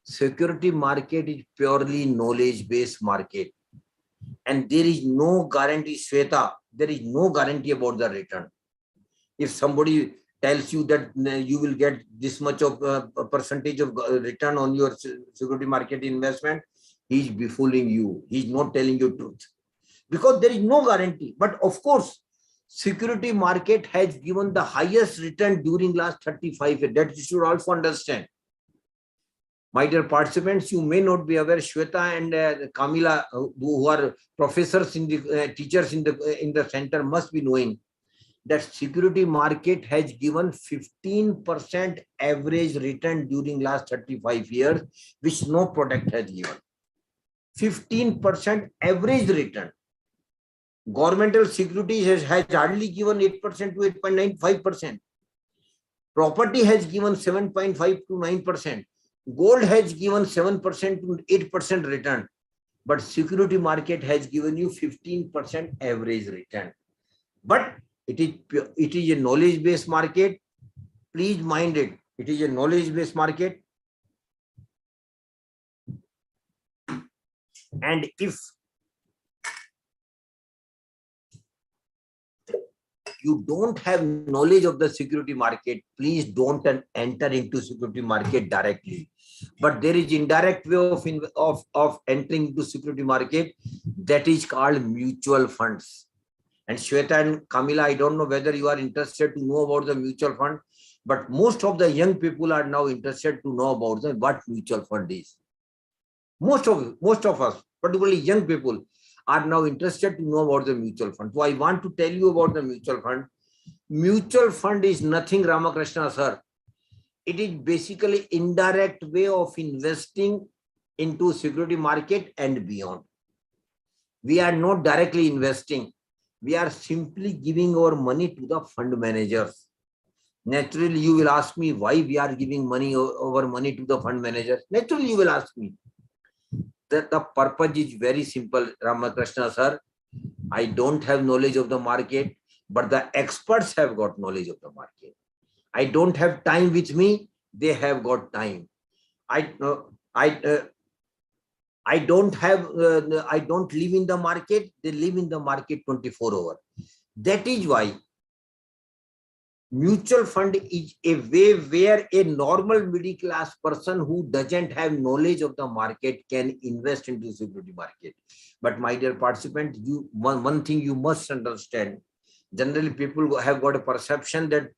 Security market is purely knowledge-based market. And there is no guarantee, Shweta, there is no guarantee about the return. If somebody tells you that you will get this much of a percentage of return on your security market investment, he's befooling you. He's not telling you truth. Because there is no guarantee. But of course, security market has given the highest return during last 35 years. That you should also understand. My dear participants, you may not be aware, Shweta and Kamila, who are professors in the teachers in the center, must be knowing that security market has given 15% average return during last 35 years, which no product has given. 15% average return. Governmental securities has hardly given 8% to 8.95%. Property has given 7.5 to 9%. Gold has given 7% to 8% return. But security market has given you 15% average return. But it is a knowledge-based market. Please mind it. It is a knowledge-based market. And if you don't have knowledge of the security market, please don't enter into security market directly. But there is indirect way of entering into security market, that is called mutual funds. And Shweta and Kamila, I don't know whether you are interested to know about the mutual fund, but most of the young people are now interested to know about what mutual fund is. Most of us, particularly young people, are now interested to know about the mutual fund. So I want to tell you about the mutual fund. Mutual fund is nothing, Ramakrishna sir. It is basically indirect way of investing into security market and beyond. We are not directly investing. We are simply giving our money to the fund managers. Naturally, you will ask me why we are giving our money to the fund managers. Naturally, you will ask me. That the purpose is very simple, Ramakrishna sir. I don't have knowledge of the market, but the experts have got knowledge of the market. I don't have time with me, they have got time. I don't live in the market, they live in the market 24 hours. That is why mutual fund is a way where a normal middle class person who doesn't have knowledge of the market can invest into security market. But my dear participant, one thing you must understand. Generally, people have got a perception that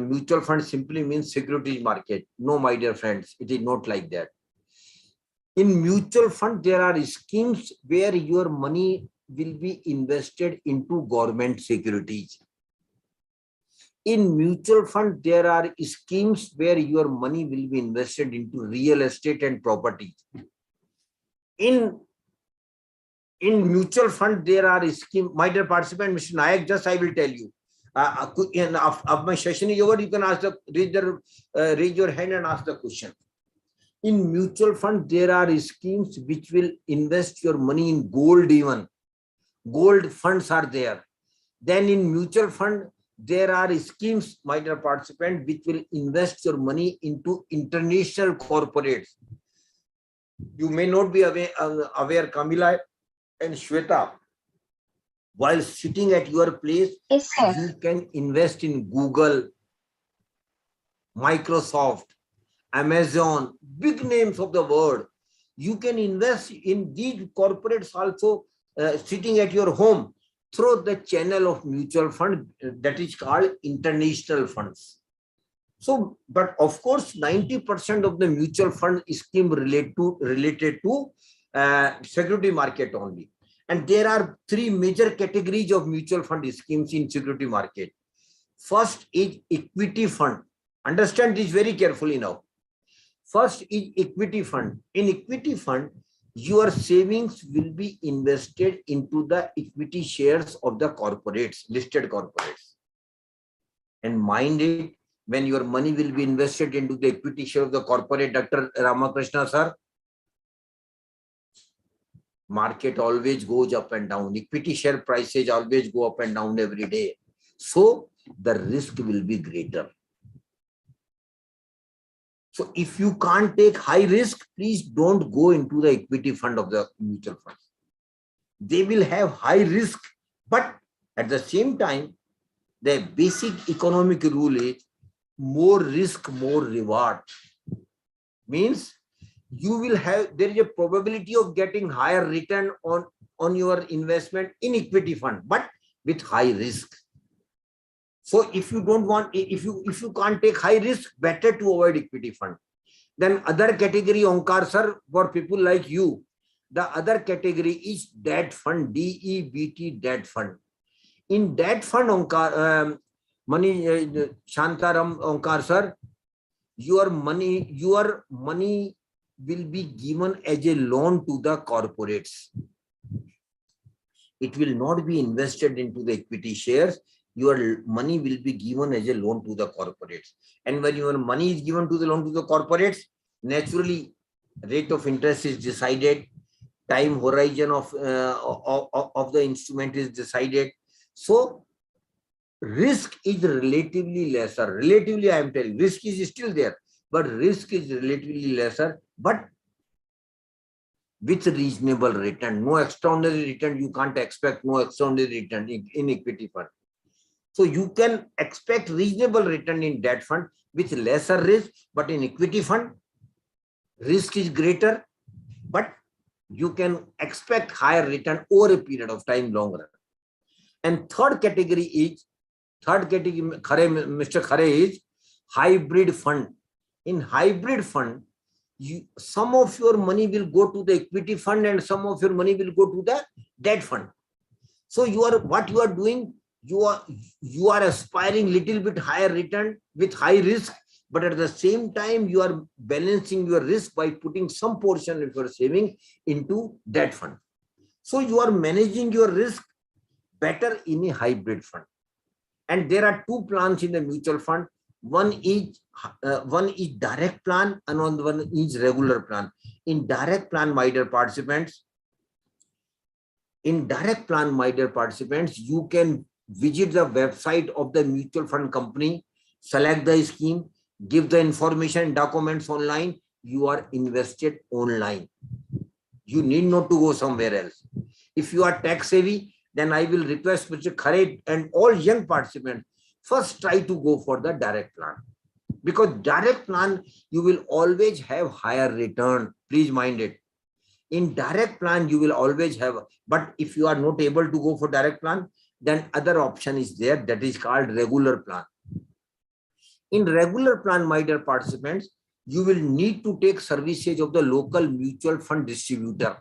mutual fund simply means securities market. No, my dear friends, it is not like that. In mutual fund, there are schemes where your money will be invested into government securities. In mutual fund, there are schemes where your money will be invested into real estate and property. In mutual fund, there are schemes. My dear participant, Mr. Nayak, just I will tell you. After my session is over, you can raise your hand and ask the question. In mutual fund, there are schemes which will invest your money in gold even. Gold funds are there. Then in mutual fund, there are schemes, my dear participant, which will invest your money into international corporates. You may not be aware, Kamila and Shweta, while sitting at your place, Yes, sir. you can invest in Google, Microsoft, Amazon, big names of the world. You can invest in these corporates also sitting at your home through the channel of mutual fund that is called international funds. So, but of course, 90% of the mutual fund scheme related to security market only. And there are three major categories of mutual fund schemes in security market. First is equity fund. Understand this very carefully now. First is equity fund. In equity fund, your savings will be invested into the equity shares of the corporates, listed corporates. And mind it, when your money will be invested into the equity share of the corporate, Dr. Ramakrishna sir, Market always goes up and down. Equity share prices always go up and down every day. So the risk will be greater. So if you can't take high risk, please don't go into the equity fund of the mutual fund. They will have high risk, but at the same time, the basic economic rule is more risk, more reward. Means you will have, there is a probability of getting higher return on your investment in equity fund, but with high risk. So if you don't want, if you can't take high risk, better to avoid equity fund. Then other category, Onkar sir, for people like you, the other category is debt fund, DEBT debt fund. In debt fund, Onkar, Shantaram Onkar sir, your money will be given as a loan to the corporates. It will not be invested into the equity shares. Your money will be given as a loan to the corporates. And when your money is given to the loan to the corporates, naturally rate of interest is decided, time horizon of the instrument is decided. So risk is relatively lesser. Relatively, I am telling, risk is still there, but risk is relatively lesser, but with reasonable return. No extraordinary return, you can't expect no extraordinary return in equity fund. So you can expect reasonable return in debt fund with lesser risk, but in equity fund, risk is greater, but you can expect higher return over a period of time, longer. And third category, Mr. Khare, is hybrid fund. In hybrid fund, some of your money will go to the equity fund and some of your money will go to the debt fund. So what you are doing, you are aspiring little bit higher return with high risk, but at the same time you are balancing your risk by putting some portion of your saving into debt fund. So you are managing your risk better in a hybrid fund. And there are two plans in the mutual fund. One is direct plan and one is regular plan. In direct plan, my dear participants, you can visit the website of the mutual fund company, select the scheme, give the information and documents online. You are invested online. You need not to go somewhere else. If you are tax savvy, then I will request Mr. Khare and all young participants, first try to go for the direct plan. Because direct plan, you will always have higher return. Please mind it. In direct plan, you will always have, but if you are not able to go for direct plan, then other option is there, that is called regular plan. In regular plan, my dear participants, you will need to take services of the local mutual fund distributor.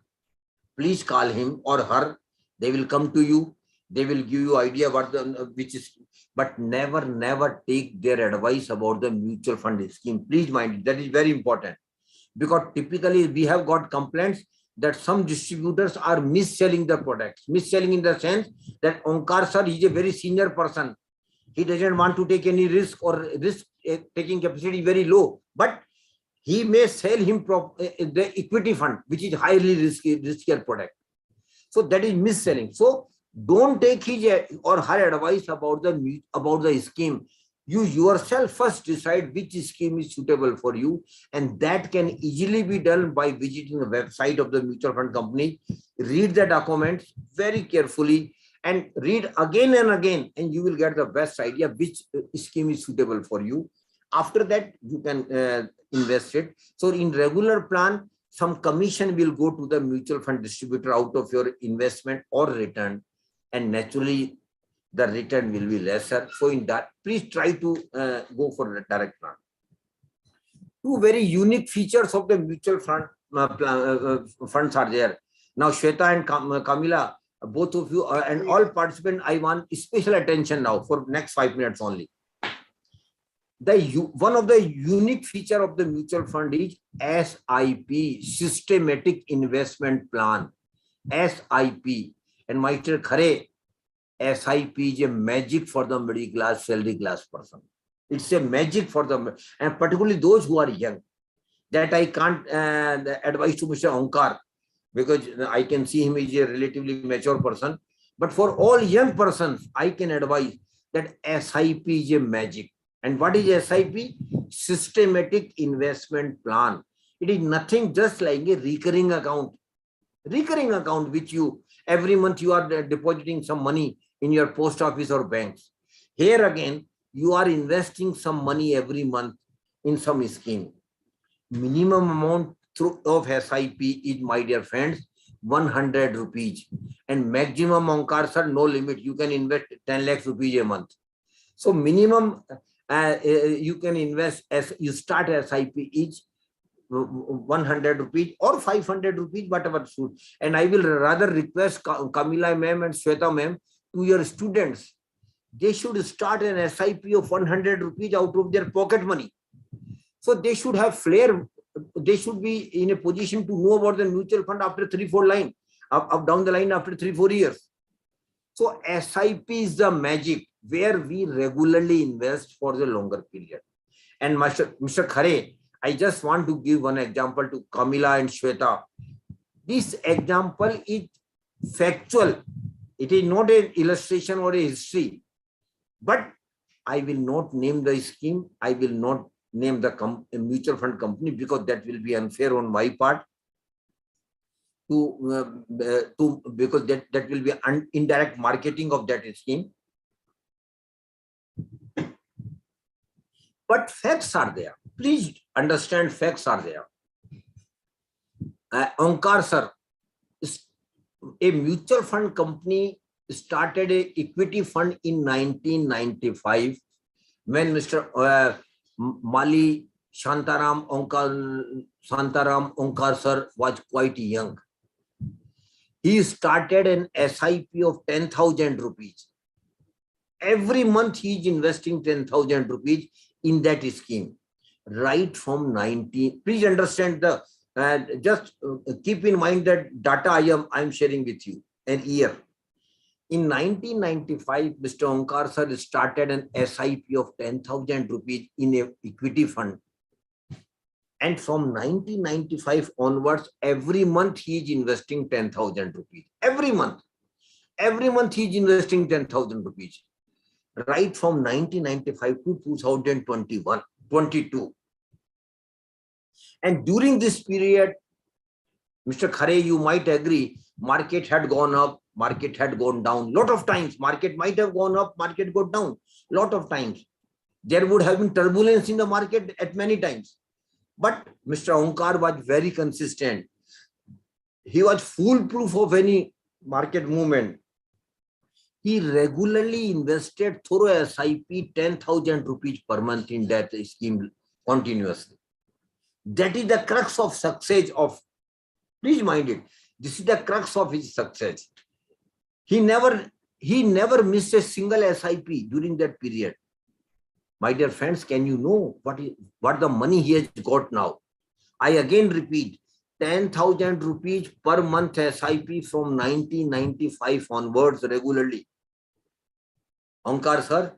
Please call him or her. They will come to you. They will give you idea what which is, but never take their advice about the mutual fund scheme. Please mind it. That is very important, because typically we have got complaints that some distributors are mis-selling the products. Mis-selling in the sense that Onkar sir is a very senior person. He doesn't want to take any risk, or risk taking capacity very low, but he may sell him the equity fund, which is highly riskier product. So that is mis-selling. So don't take his or her advice about the scheme. You yourself first decide which scheme is suitable for you, and that can easily be done by visiting the website of the mutual fund company. Read the documents very carefully and read again and again, and you will get the best idea which scheme is suitable for you. After that, you can invest it. So in regular plan, some commission will go to the mutual fund distributor out of your investment or return, and naturally the return will be lesser. So in that, please try to go for the direct plan. Two very unique features of the mutual fund funds are there. Now Shweta and Kamila, both of you and all participants, I want special attention now for next 5 minutes only. One of the unique feature of the mutual fund is SIP, Systematic Investment Plan, SIP. And my dear Khare, SIP is a magic for the middle class, salary class person. It's a magic for them, and particularly those who are young. That I can't advise to Mr. Onkar. because I can see him is a relatively mature person. But for all young persons, I can advise that SIP is a magic. And what is SIP? Systematic investment plan. It is nothing just like a recurring account. Recurring account which you, every month you are depositing some money in your post office or banks. Here again, you are investing some money every month in some scheme. Minimum amount of SIP is, my dear friends, 100 rupees. And maximum Onkar sir, no limit. You can invest 10 lakhs rupees a month. So minimum you can invest, as you start SIP is 100 rupees or 500 rupees, whatever suits. And I will rather request Kamila ma'am and Shweta ma'am to your students. They should start an SIP of 100 rupees out of their pocket money. So they should have flair. They should be in a position to know about the mutual fund after 3-4 line, up down the line after 3-4 years. So SIP is the magic where we regularly invest for the longer period. And Mr. Khare, I just want to give one example to Kamila and Shweta. This example is factual. It is not an illustration or a history. But I will not name the scheme. I will not name the mutual fund company because that will be unfair on my part. Because that will be indirect marketing of that scheme. But facts are there. Please understand, facts are there. Onkar sir, a mutual fund company started a equity fund in 1995 when Mr. Mali Shantaram Onkar sir was quite young. He started an SIP of 10,000 rupees. Every month he is investing 10,000 rupees in that scheme. Right from 19, please understand the, just keep in mind that data I am sharing with you, an year. In 1995, Mr. Onkar sir started an SIP of 10,000 rupees in an equity fund. And from 1995 onwards, every month he is investing 10,000 rupees. Every month he is investing 10,000 rupees. Right from 1995 to 2022. And during this period, Mr. Khare, you might agree, market had gone up, market had gone down. Lot of times, market might have gone up, market got down. Lot of times. There would have been turbulence in the market at many times. But Mr. Onkar was very consistent. He was foolproof of any market movement. He regularly invested through SIP 10,000 rupees per month in that scheme continuously. That is the crux of success of, please mind it, this is the crux of his success. He never missed a single SIP during that period. My dear friends, can you know what the money he has got now? I again repeat, 10,000 rupees per month SIP from 1995 onwards regularly. Onkar sir,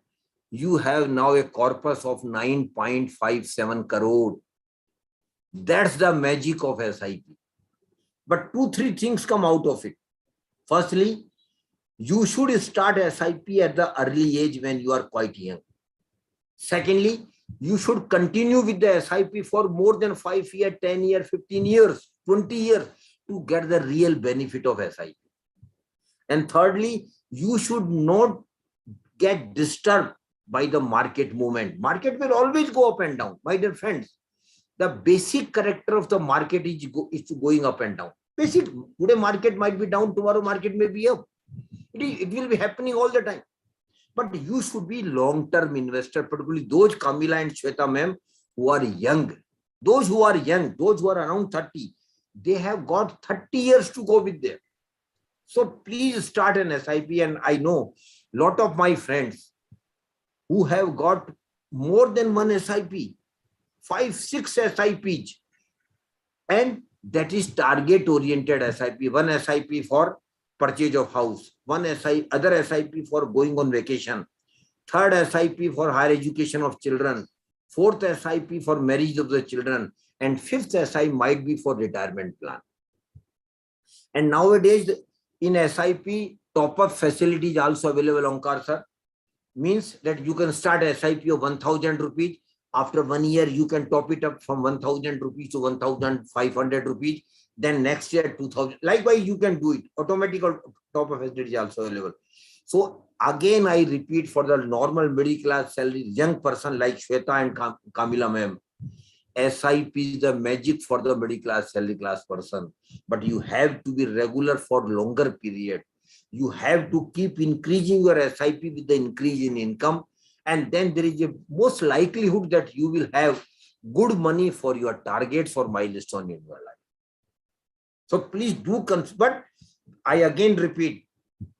you have now a corpus of 9.57 crore. That's the magic of SIP. But 2-3 things come out of it. Firstly, you should start SIP at the early age when you are quite young. Secondly, you should continue with the SIP for more than 5 years, 10 years, 15 years, 20 years to get the real benefit of SIP. And thirdly, you should not get disturbed by the market movement. Market will always go up and down, my dear friends. The basic character of the market is going up and down. Basic, today market might be down, tomorrow market may be up. It will be happening all the time. But you should be long-term investor, particularly those Kamila and Shweta ma'am who are young. Those who are young, those who are around 30, they have got 30 years to go with them. So please start an SIP. And I know a lot of my friends who have got more than one SIP, 5-6 SIPs. And that is target-oriented SIP. One SIP for purchase of house, other SIP for going on vacation, third SIP for higher education of children, fourth SIP for marriage of the children, and fifth SIP might be for retirement plan. And nowadays in SIP, top-up facility is also available, Onkar sir. Means that you can start a SIP of 1,000 rupees. After 1 year, you can top it up from 1,000 rupees to 1,500 rupees. Then next year, 2,000. Likewise, you can do it. Automatic top-up facility is also available. So again, I repeat, for the normal middle class salary, young person like Shweta and Kamila ma'am, SIP is the magic for the middle class salary class person. But you have to be regular for longer period. You have to keep increasing your SIP with the increase in income. And then there is a most likelihood that you will have good money for your targets or milestone in your life. So please do, but I again repeat,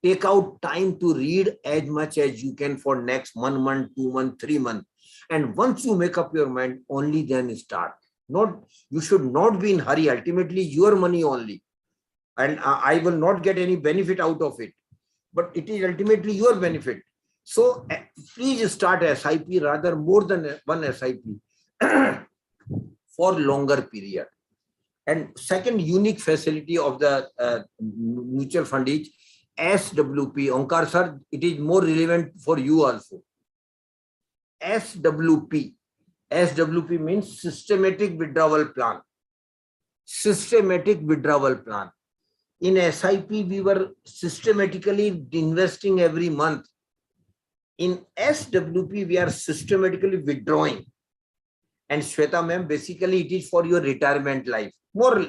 take out time to read as much as you can for next 1 month, 2 months, 3 months. And once you make up your mind, only then start. You should not be in hurry. Ultimately, your money only. And I will not get any benefit out of it. But it is ultimately your benefit. So please start SIP, rather more than one SIP for longer period. And second unique facility of the mutual fund is SWP. Onkar sir, it is more relevant for you also. SWP. SWP means systematic withdrawal plan. Systematic withdrawal plan. In SIP, we were systematically investing every month. In SWP, we are systematically withdrawing. And Shweta ma'am, basically it is for your retirement life. More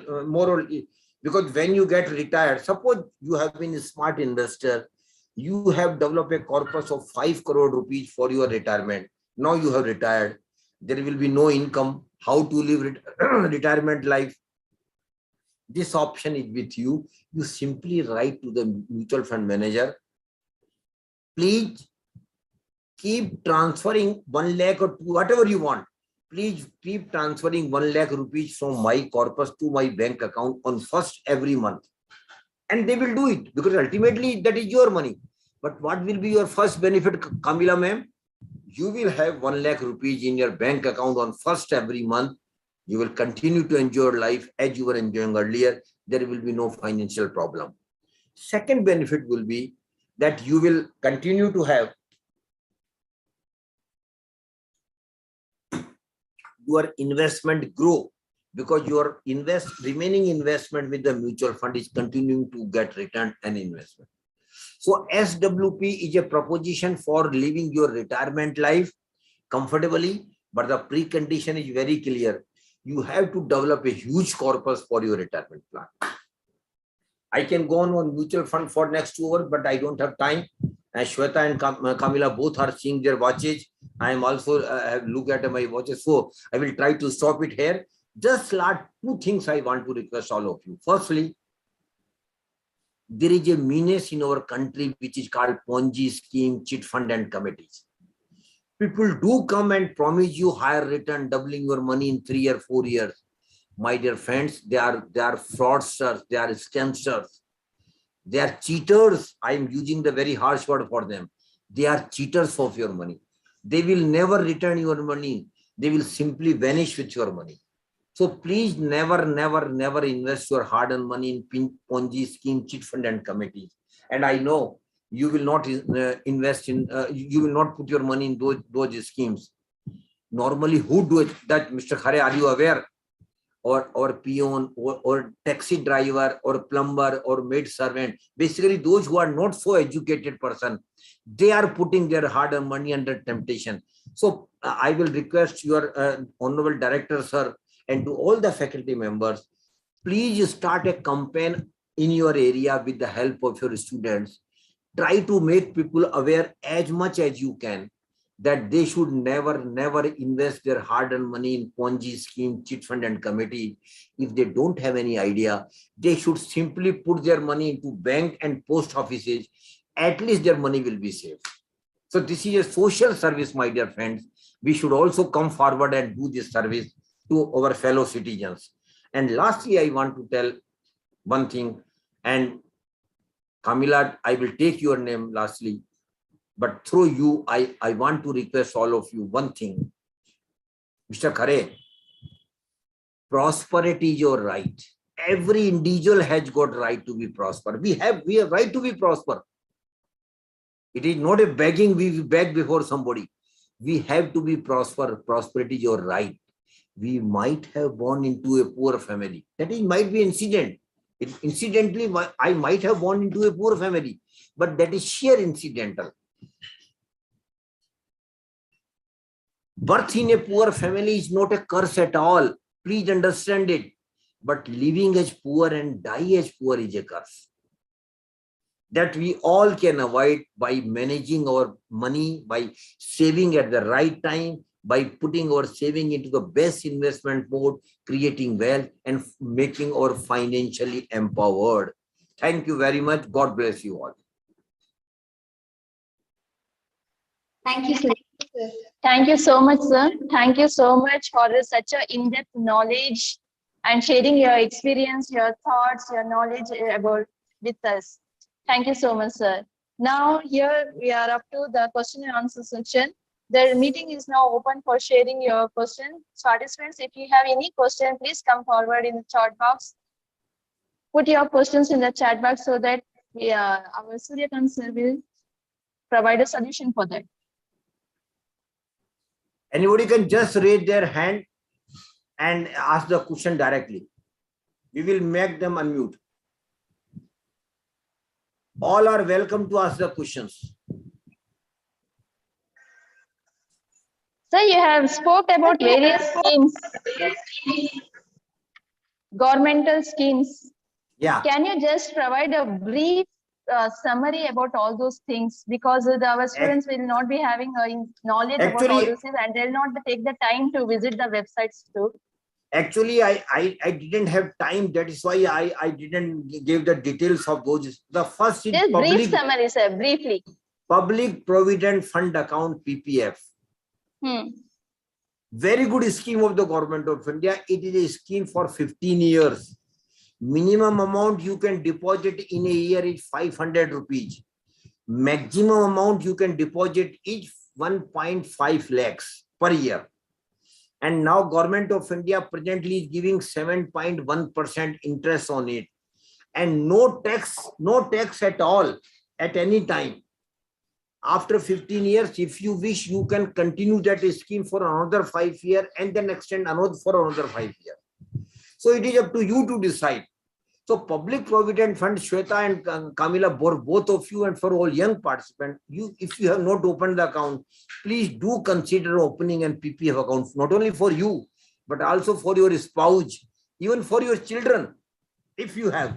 because when you get retired, suppose you have been a smart investor, you have developed a corpus of 5 crore rupees for your retirement. Now you have retired. There will be no income. How to live retirement life? This option is with you. You simply write to the mutual fund manager, please keep transferring 1 lakh or 2, whatever you want. Please keep transferring 1 lakh rupees from my corpus to my bank account on first every month. And they will do it because ultimately that is your money. But what will be your first benefit, Kamila ma'am? You will have 1 lakh rupees in your bank account on first every month. You will continue to enjoy life as you were enjoying earlier. There will be no financial problem. Second benefit will be that you will continue to have your investment grow because your remaining investment with the mutual fund is continuing to get return and investment. So SWP is a proposition for living your retirement life comfortably, but the precondition is very clear. You have to develop a huge corpus for your retirement plan. I can go on mutual fund for next 2 hours, but I don't have time. As Shweta and Kamila both are seeing their watches. I am also have looked at my watches. So I will try to stop it here. Just last 2 things I want to request all of you. Firstly, there is a menace in our country which is called Ponzi scheme, chit fund and committees. People do come and promise you higher return, doubling your money in 3 or 4 years. My dear friends, they are fraudsters, they are scamsters, they are cheaters. I am using the very harsh word for them. They are cheaters of your money. They will never return your money. They will simply vanish with your money. So please never invest your hard-earned money in Ponzi scheme, chit fund and committees. And I know you will not invest in, you will not put your money in those schemes. Normally, who do it? That Mr. Khare, are you aware? Or peon, or taxi driver, or plumber, or maid servant. Basically, those who are not so educated person, they are putting their hard-earned money under temptation. So I will request your honorable director, sir, and to all the faculty members, please start a campaign in your area with the help of your students. Try to make people aware as much as you can that they should never invest their hard-earned money in Ponzi scheme, chit fund and committee. If they don't have any idea, they should simply put their money into bank and post offices. At least their money will be safe. So this is a social service, my dear friends. We should also come forward and do this service to our fellow citizens. And lastly, I want to tell one thing, and Kamila, I will take your name lastly. But through you, I want to request all of you one thing. Mr. Khare, prosperity is your right. Every individual has got right to be prosper. We have right to be prosper. It is not a begging, we beg before somebody. We have to be prosper. Prosperity is your right. We might have born into a poor family. That is, might be incident. Incidentally, I might have born into a poor family, but that is sheer incidental. Birth in a poor family is not a curse at all. Please understand it. But living as poor and die as poor is a curse that we all can avoid by managing our money, by saving at the right time, by putting our saving into the best investment mode, creating wealth and making our financially empowered. Thank you very much. God bless you all. Thank you, sir. Thank you so much, sir. Thank you so much for such a in-depth knowledge and sharing your experience, your thoughts, your knowledge about with us. Thank you so much, sir. Now here we are up to the question and answer section. The meeting is now open for sharing your question. Participants, if you have any question, please come forward in the chat box. Put your questions in the chat box so that our Suryakant sir will provide a solution for that. Anybody can just raise their hand and ask the question directly. We will make them unmute. All are welcome to ask the questions. So you have spoke about various schemes, governmental schemes. Yeah. Can you just provide a brief summary about all those things? Because our students will not be having knowledge about all those things and they'll not take the time to visit the websites too. Actually, I didn't have time. That is why I didn't give the details of those. The first is just public, brief summary, sir, briefly. Public Provident Fund Account, PPF. Very good scheme of the Government of India. It is a scheme for 15 years. Minimum amount you can deposit in a year is 500 rupees. Maximum amount you can deposit is 1.5 lakhs per year. And now Government of India presently is giving 7.1% interest on it. And no tax at all at any time. After 15 years, if you wish, you can continue that scheme for another 5 years and then extend another for another 5 years. So it is up to you to decide. So Public Provident Fund, Shweta and Kamila, both of you, and for all young participants, if you have not opened the account, please do consider opening an PPF account, not only for you, but also for your spouse, even for your children, if you have.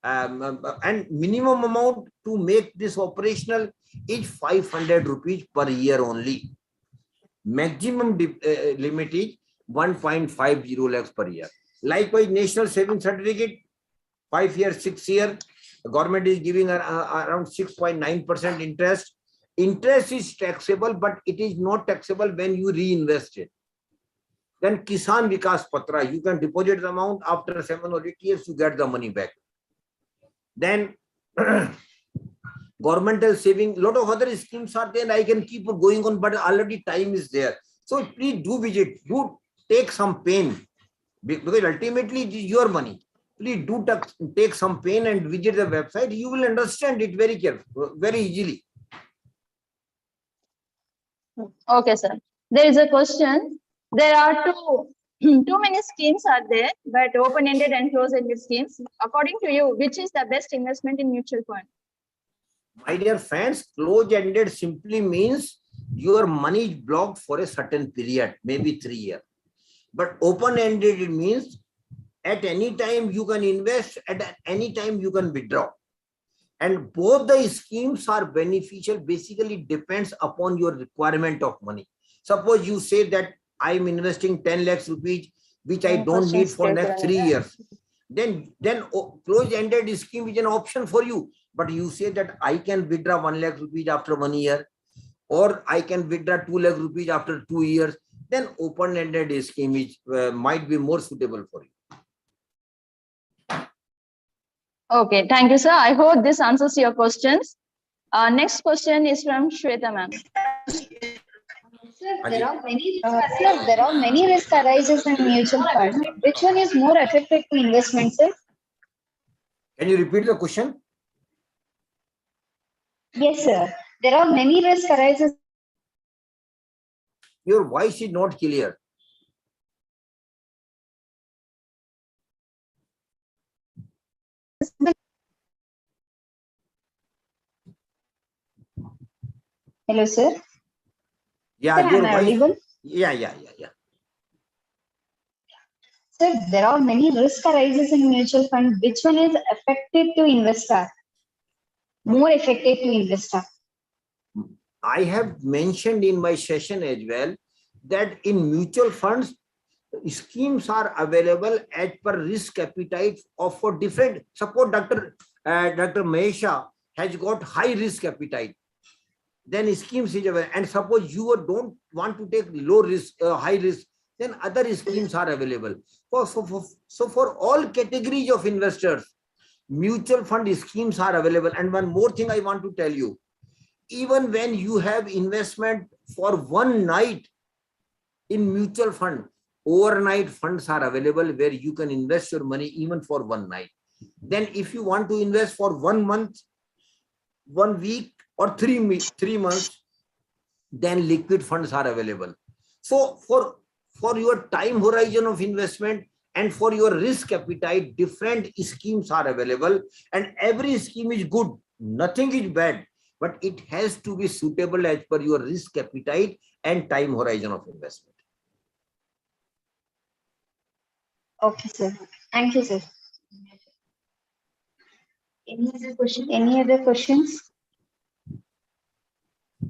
And minimum amount to make this operational is 500 rupees per year only. Maximum limit is 1.50 lakhs per year. Likewise, National Savings Certificate, 5 years, 6 years, the government is giving around 6.9% interest. Interest is taxable, but it is not taxable when you reinvest it. Then Kisan Vikas Patra, you can deposit the amount, after 7 or 8 years, you get the money back. Then governmental saving, lot of other schemes are there, and I can keep going on, but already time is there. So please do visit, do take some pain, because ultimately it is your money. Please do take some pain and visit the website. You will understand it very carefully, very easily. Okay, sir. There is a question. There are too many schemes are there, but open-ended and closed-ended schemes. According to you, which is the best investment in mutual fund? My dear friends, closed-ended simply means your money is blocked for a certain period, maybe 3 years. But open-ended, it means at any time you can invest, at any time you can withdraw. And both the schemes are beneficial. Basically, depends upon your requirement of money. Suppose you say that I am investing 10 lakhs rupees, which I don't need for next 3 years. Then closed-ended scheme is an option for you. But you say that I can withdraw 1 lakh rupees after 1 year, or I can withdraw 2 lakh rupees after 2 years. Then open-ended scheme is, might be more suitable for you. Okay, thank you, sir. I hope this answers your questions. Next question is from Shweta ma'am. Sir, there are many risks arises in mutual fund. Which one is more effective to investment, sir? Can you repeat the question? Yes, sir. There are many risks arises. Your voice is not clear. Hello, sir. Yeah, Sir, your am I voice. audible? Yeah. Sir, there are many risks arises in mutual fund. Which one is effective to investor? More effective to investor? I have mentioned in my session as well that in mutual funds, schemes are available as per risk appetite of for different. Suppose Dr. Mahesha has got high risk appetite, then schemes is available. And suppose you don't want to take low risk, high risk, then other schemes are available. So for all categories of investors, mutual fund schemes are available. And one more thing I want to tell you, even when you have investment for one night in mutual fund, overnight funds are available where you can invest your money even for one night. Then if you want to invest for 1 month, 1 week or 3 months, then liquid funds are available. So for your time horizon of investment and for your risk appetite, different schemes are available, and every scheme is good. Nothing is bad, but it has to be suitable as per your risk appetite and time horizon of investment. Okay, sir. Thank you, sir. Any other question? Any other questions?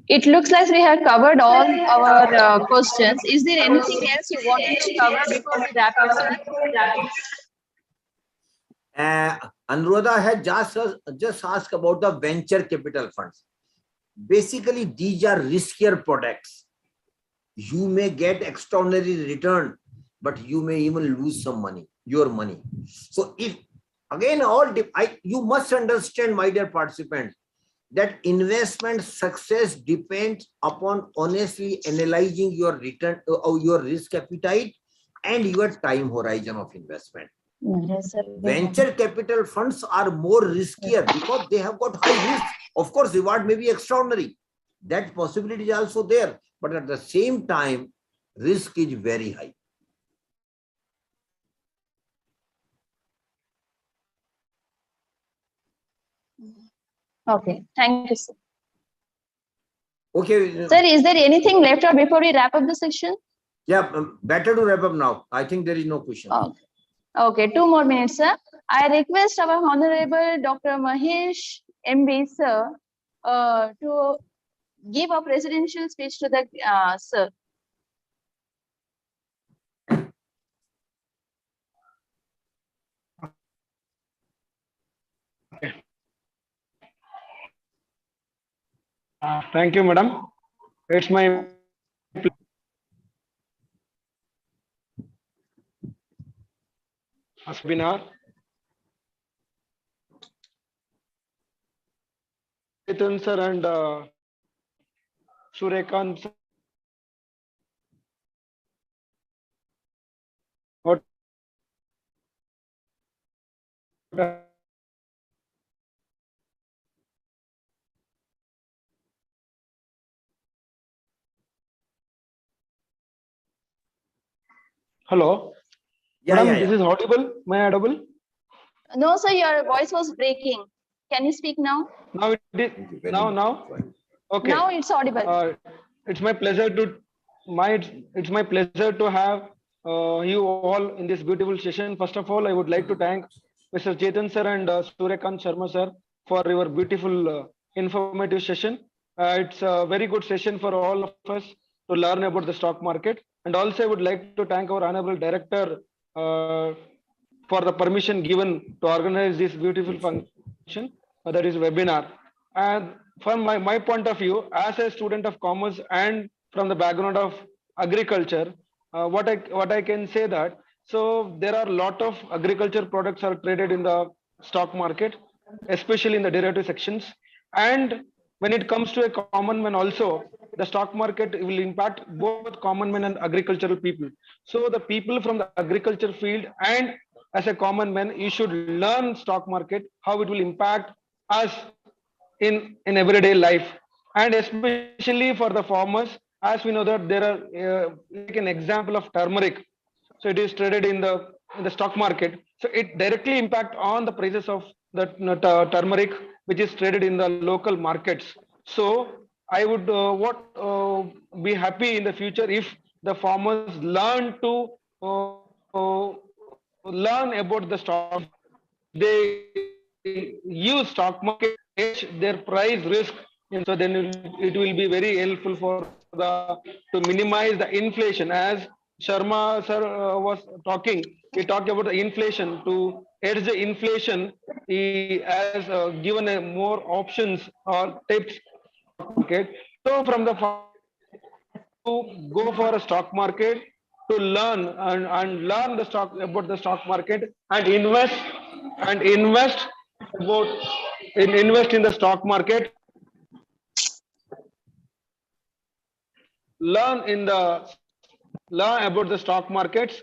It looks like we have covered all our questions. Is there anything else you wanted to cover before we wrap up, sir? Anuradha had just asked about the venture capital funds. Basically, these are riskier products. You may get extraordinary return, but you may even lose some money, your money. So if again, you must understand, my dear participants, that investment success depends upon honestly analyzing your return or your risk appetite and your time horizon of investment. Venture capital funds are more riskier because they have got high risk. Of course, reward may be extraordinary. That possibility is also there, but at the same time, risk is very high. Okay, thank you, sir. Okay. Sir, is there anything left or before we wrap up the section? Yeah, better to wrap up now. I think there is no question. Okay, 2 more minutes, sir. I request our Honorable Dr. Mahesh MB, sir, to give a presidential speech to the sir. Thank you, madam. It's my webinar. Chetan sir and Surekant sir. What? Hello. Madam, this is audible. Am I audible? No, sir, your voice was breaking. Can you speak now? Now it is. Now. Okay. Now it's audible. It's my pleasure to have you all in this beautiful session. First of all, I would like to thank Mr. Chetan sir and Surekant Sharma sir for your beautiful informative session. It's a very good session for all of us to learn about the stock market. And also I would like to thank our honorable director for the permission given to organize this beautiful function, that is webinar. And from my point of view, as a student of commerce and from the background of agriculture, what I can say that, so there are a lot of agriculture products are traded in the stock market, especially in the derivative sections. And when it comes to a common man also, the stock market will impact both common men and agricultural people. So the people from the agriculture field and as a common man, you should learn stock market, how it will impact us in everyday life, and especially for the farmers, as we know that there are take an example of turmeric. So it is traded in the stock market, so it directly impact on the prices of the turmeric, which is traded in the local markets. So I would what be happy in the future if the farmers learn to learn about the stock. They use stock market hedge their price risk, and so then it will be very helpful for the to minimize the inflation. As Sharma sir was talking, he talked about the inflation. To hedge the inflation, he has given more options or tips market. So from the to go for a stock market, to learn and learn the stock about the stock market, and invest about invest in the stock market, learn in the learn about the stock markets,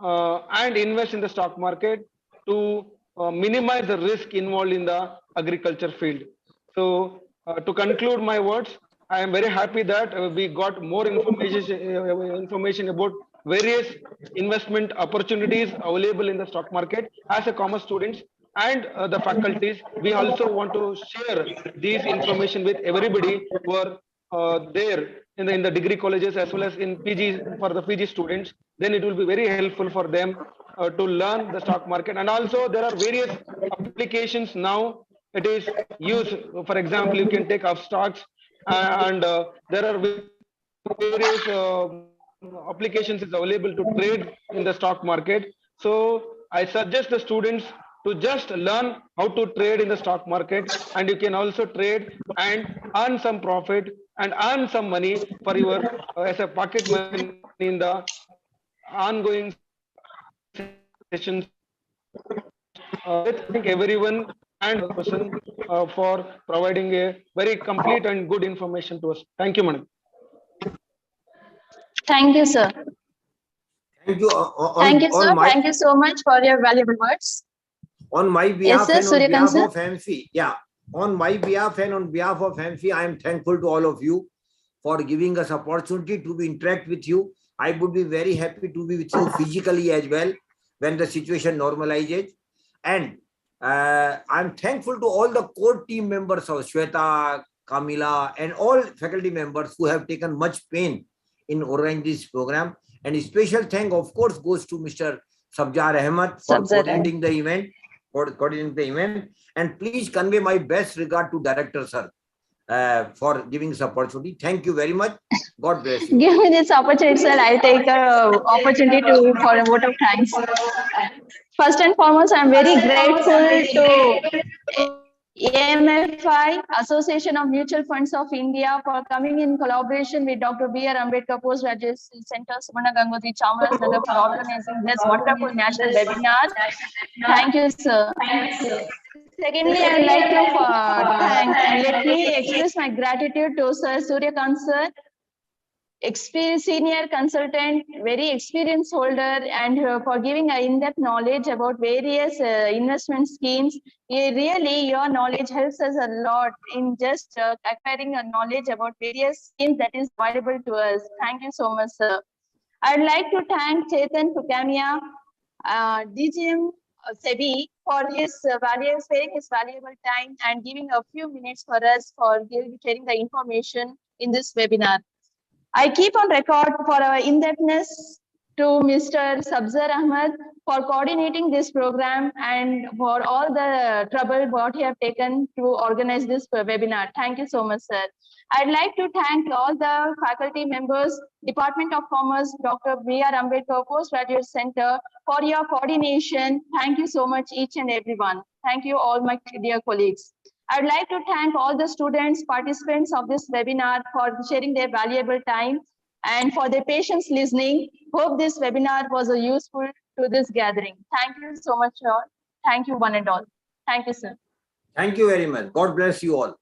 and invest in the stock market to minimize the risk involved in the agriculture field. So to conclude my words, I am very happy that we got more information about various investment opportunities available in the stock market. As a common students and the faculties, we also want to share these information with everybody who are there in the degree colleges as well as in PG, for the PG students. Then it will be very helpful for them to learn the stock market. And also there are various applications now it is used. For example, you can take up stocks, and there are various applications is available to trade in the stock market. So I suggest the students to just learn how to trade in the stock market, and you can also trade and earn some profit and earn some money for your as a pocket money in the ongoing sessions. I thank everyone and person for providing a very complete and good information to us. Thank you, madam. Thank you, sir. Thank you. Thank you, sir. Thank you so much for your valuable words. On my behalf Yes, sir, and on Suryakant, behalf sir. of Amfi, on my behalf and on behalf of Amfi, I am thankful to all of you for giving us opportunity to interact with you. I would be very happy to be with you physically as well when the situation normalizes. And I'm thankful to all the core team members of Shweta, Kamila, and all faculty members who have taken much pain in organizing this program. And a special thank, of course, goes to Mr. Sabjar Ahmed for coordinating the event. And please convey my best regard to Director Sir for giving this opportunity. Thank you very much. God bless you. Give me this opportunity, sir. I take the opportunity for a vote of thanks. First and foremost, I'm very grateful to AMFI, Association of Mutual Funds of India, for coming in collaboration with Dr. B.R. Ambedkar Postgraduate Center, Sumarna Gangotri, Chamarasnagar, for organizing this wonderful national webinar. Thank you, sir. Secondly, I would like to let me express my gratitude to Sir Suryakant sir, senior consultant, very experienced holder, and for giving an in-depth knowledge about various investment schemes. Really, your knowledge helps us a lot in just acquiring a knowledge about various schemes that is available to us. Thank you so much, sir. I'd like to thank Chetan Pukamia, DGM Sebi, for his sparing his valuable time and giving a few minutes for us for sharing the information in this webinar. I keep on record for our in-depthness to Mr. Sabzar Ahmed for coordinating this program and for all the trouble what he have taken to organize this webinar. Thank you so much, sir. I'd like to thank all the faculty members, Department of Commerce, Dr. B.R. Ambedkar Postgraduate Center, for your coordination. Thank you so much, each and everyone. Thank you all my dear colleagues. I'd like to thank all the students, participants of this webinar for sharing their valuable time and for their patience listening. Hope this webinar was useful to this gathering. Thank you so much, all. Thank you, one and all. Thank you, sir. Thank you very much. God bless you all.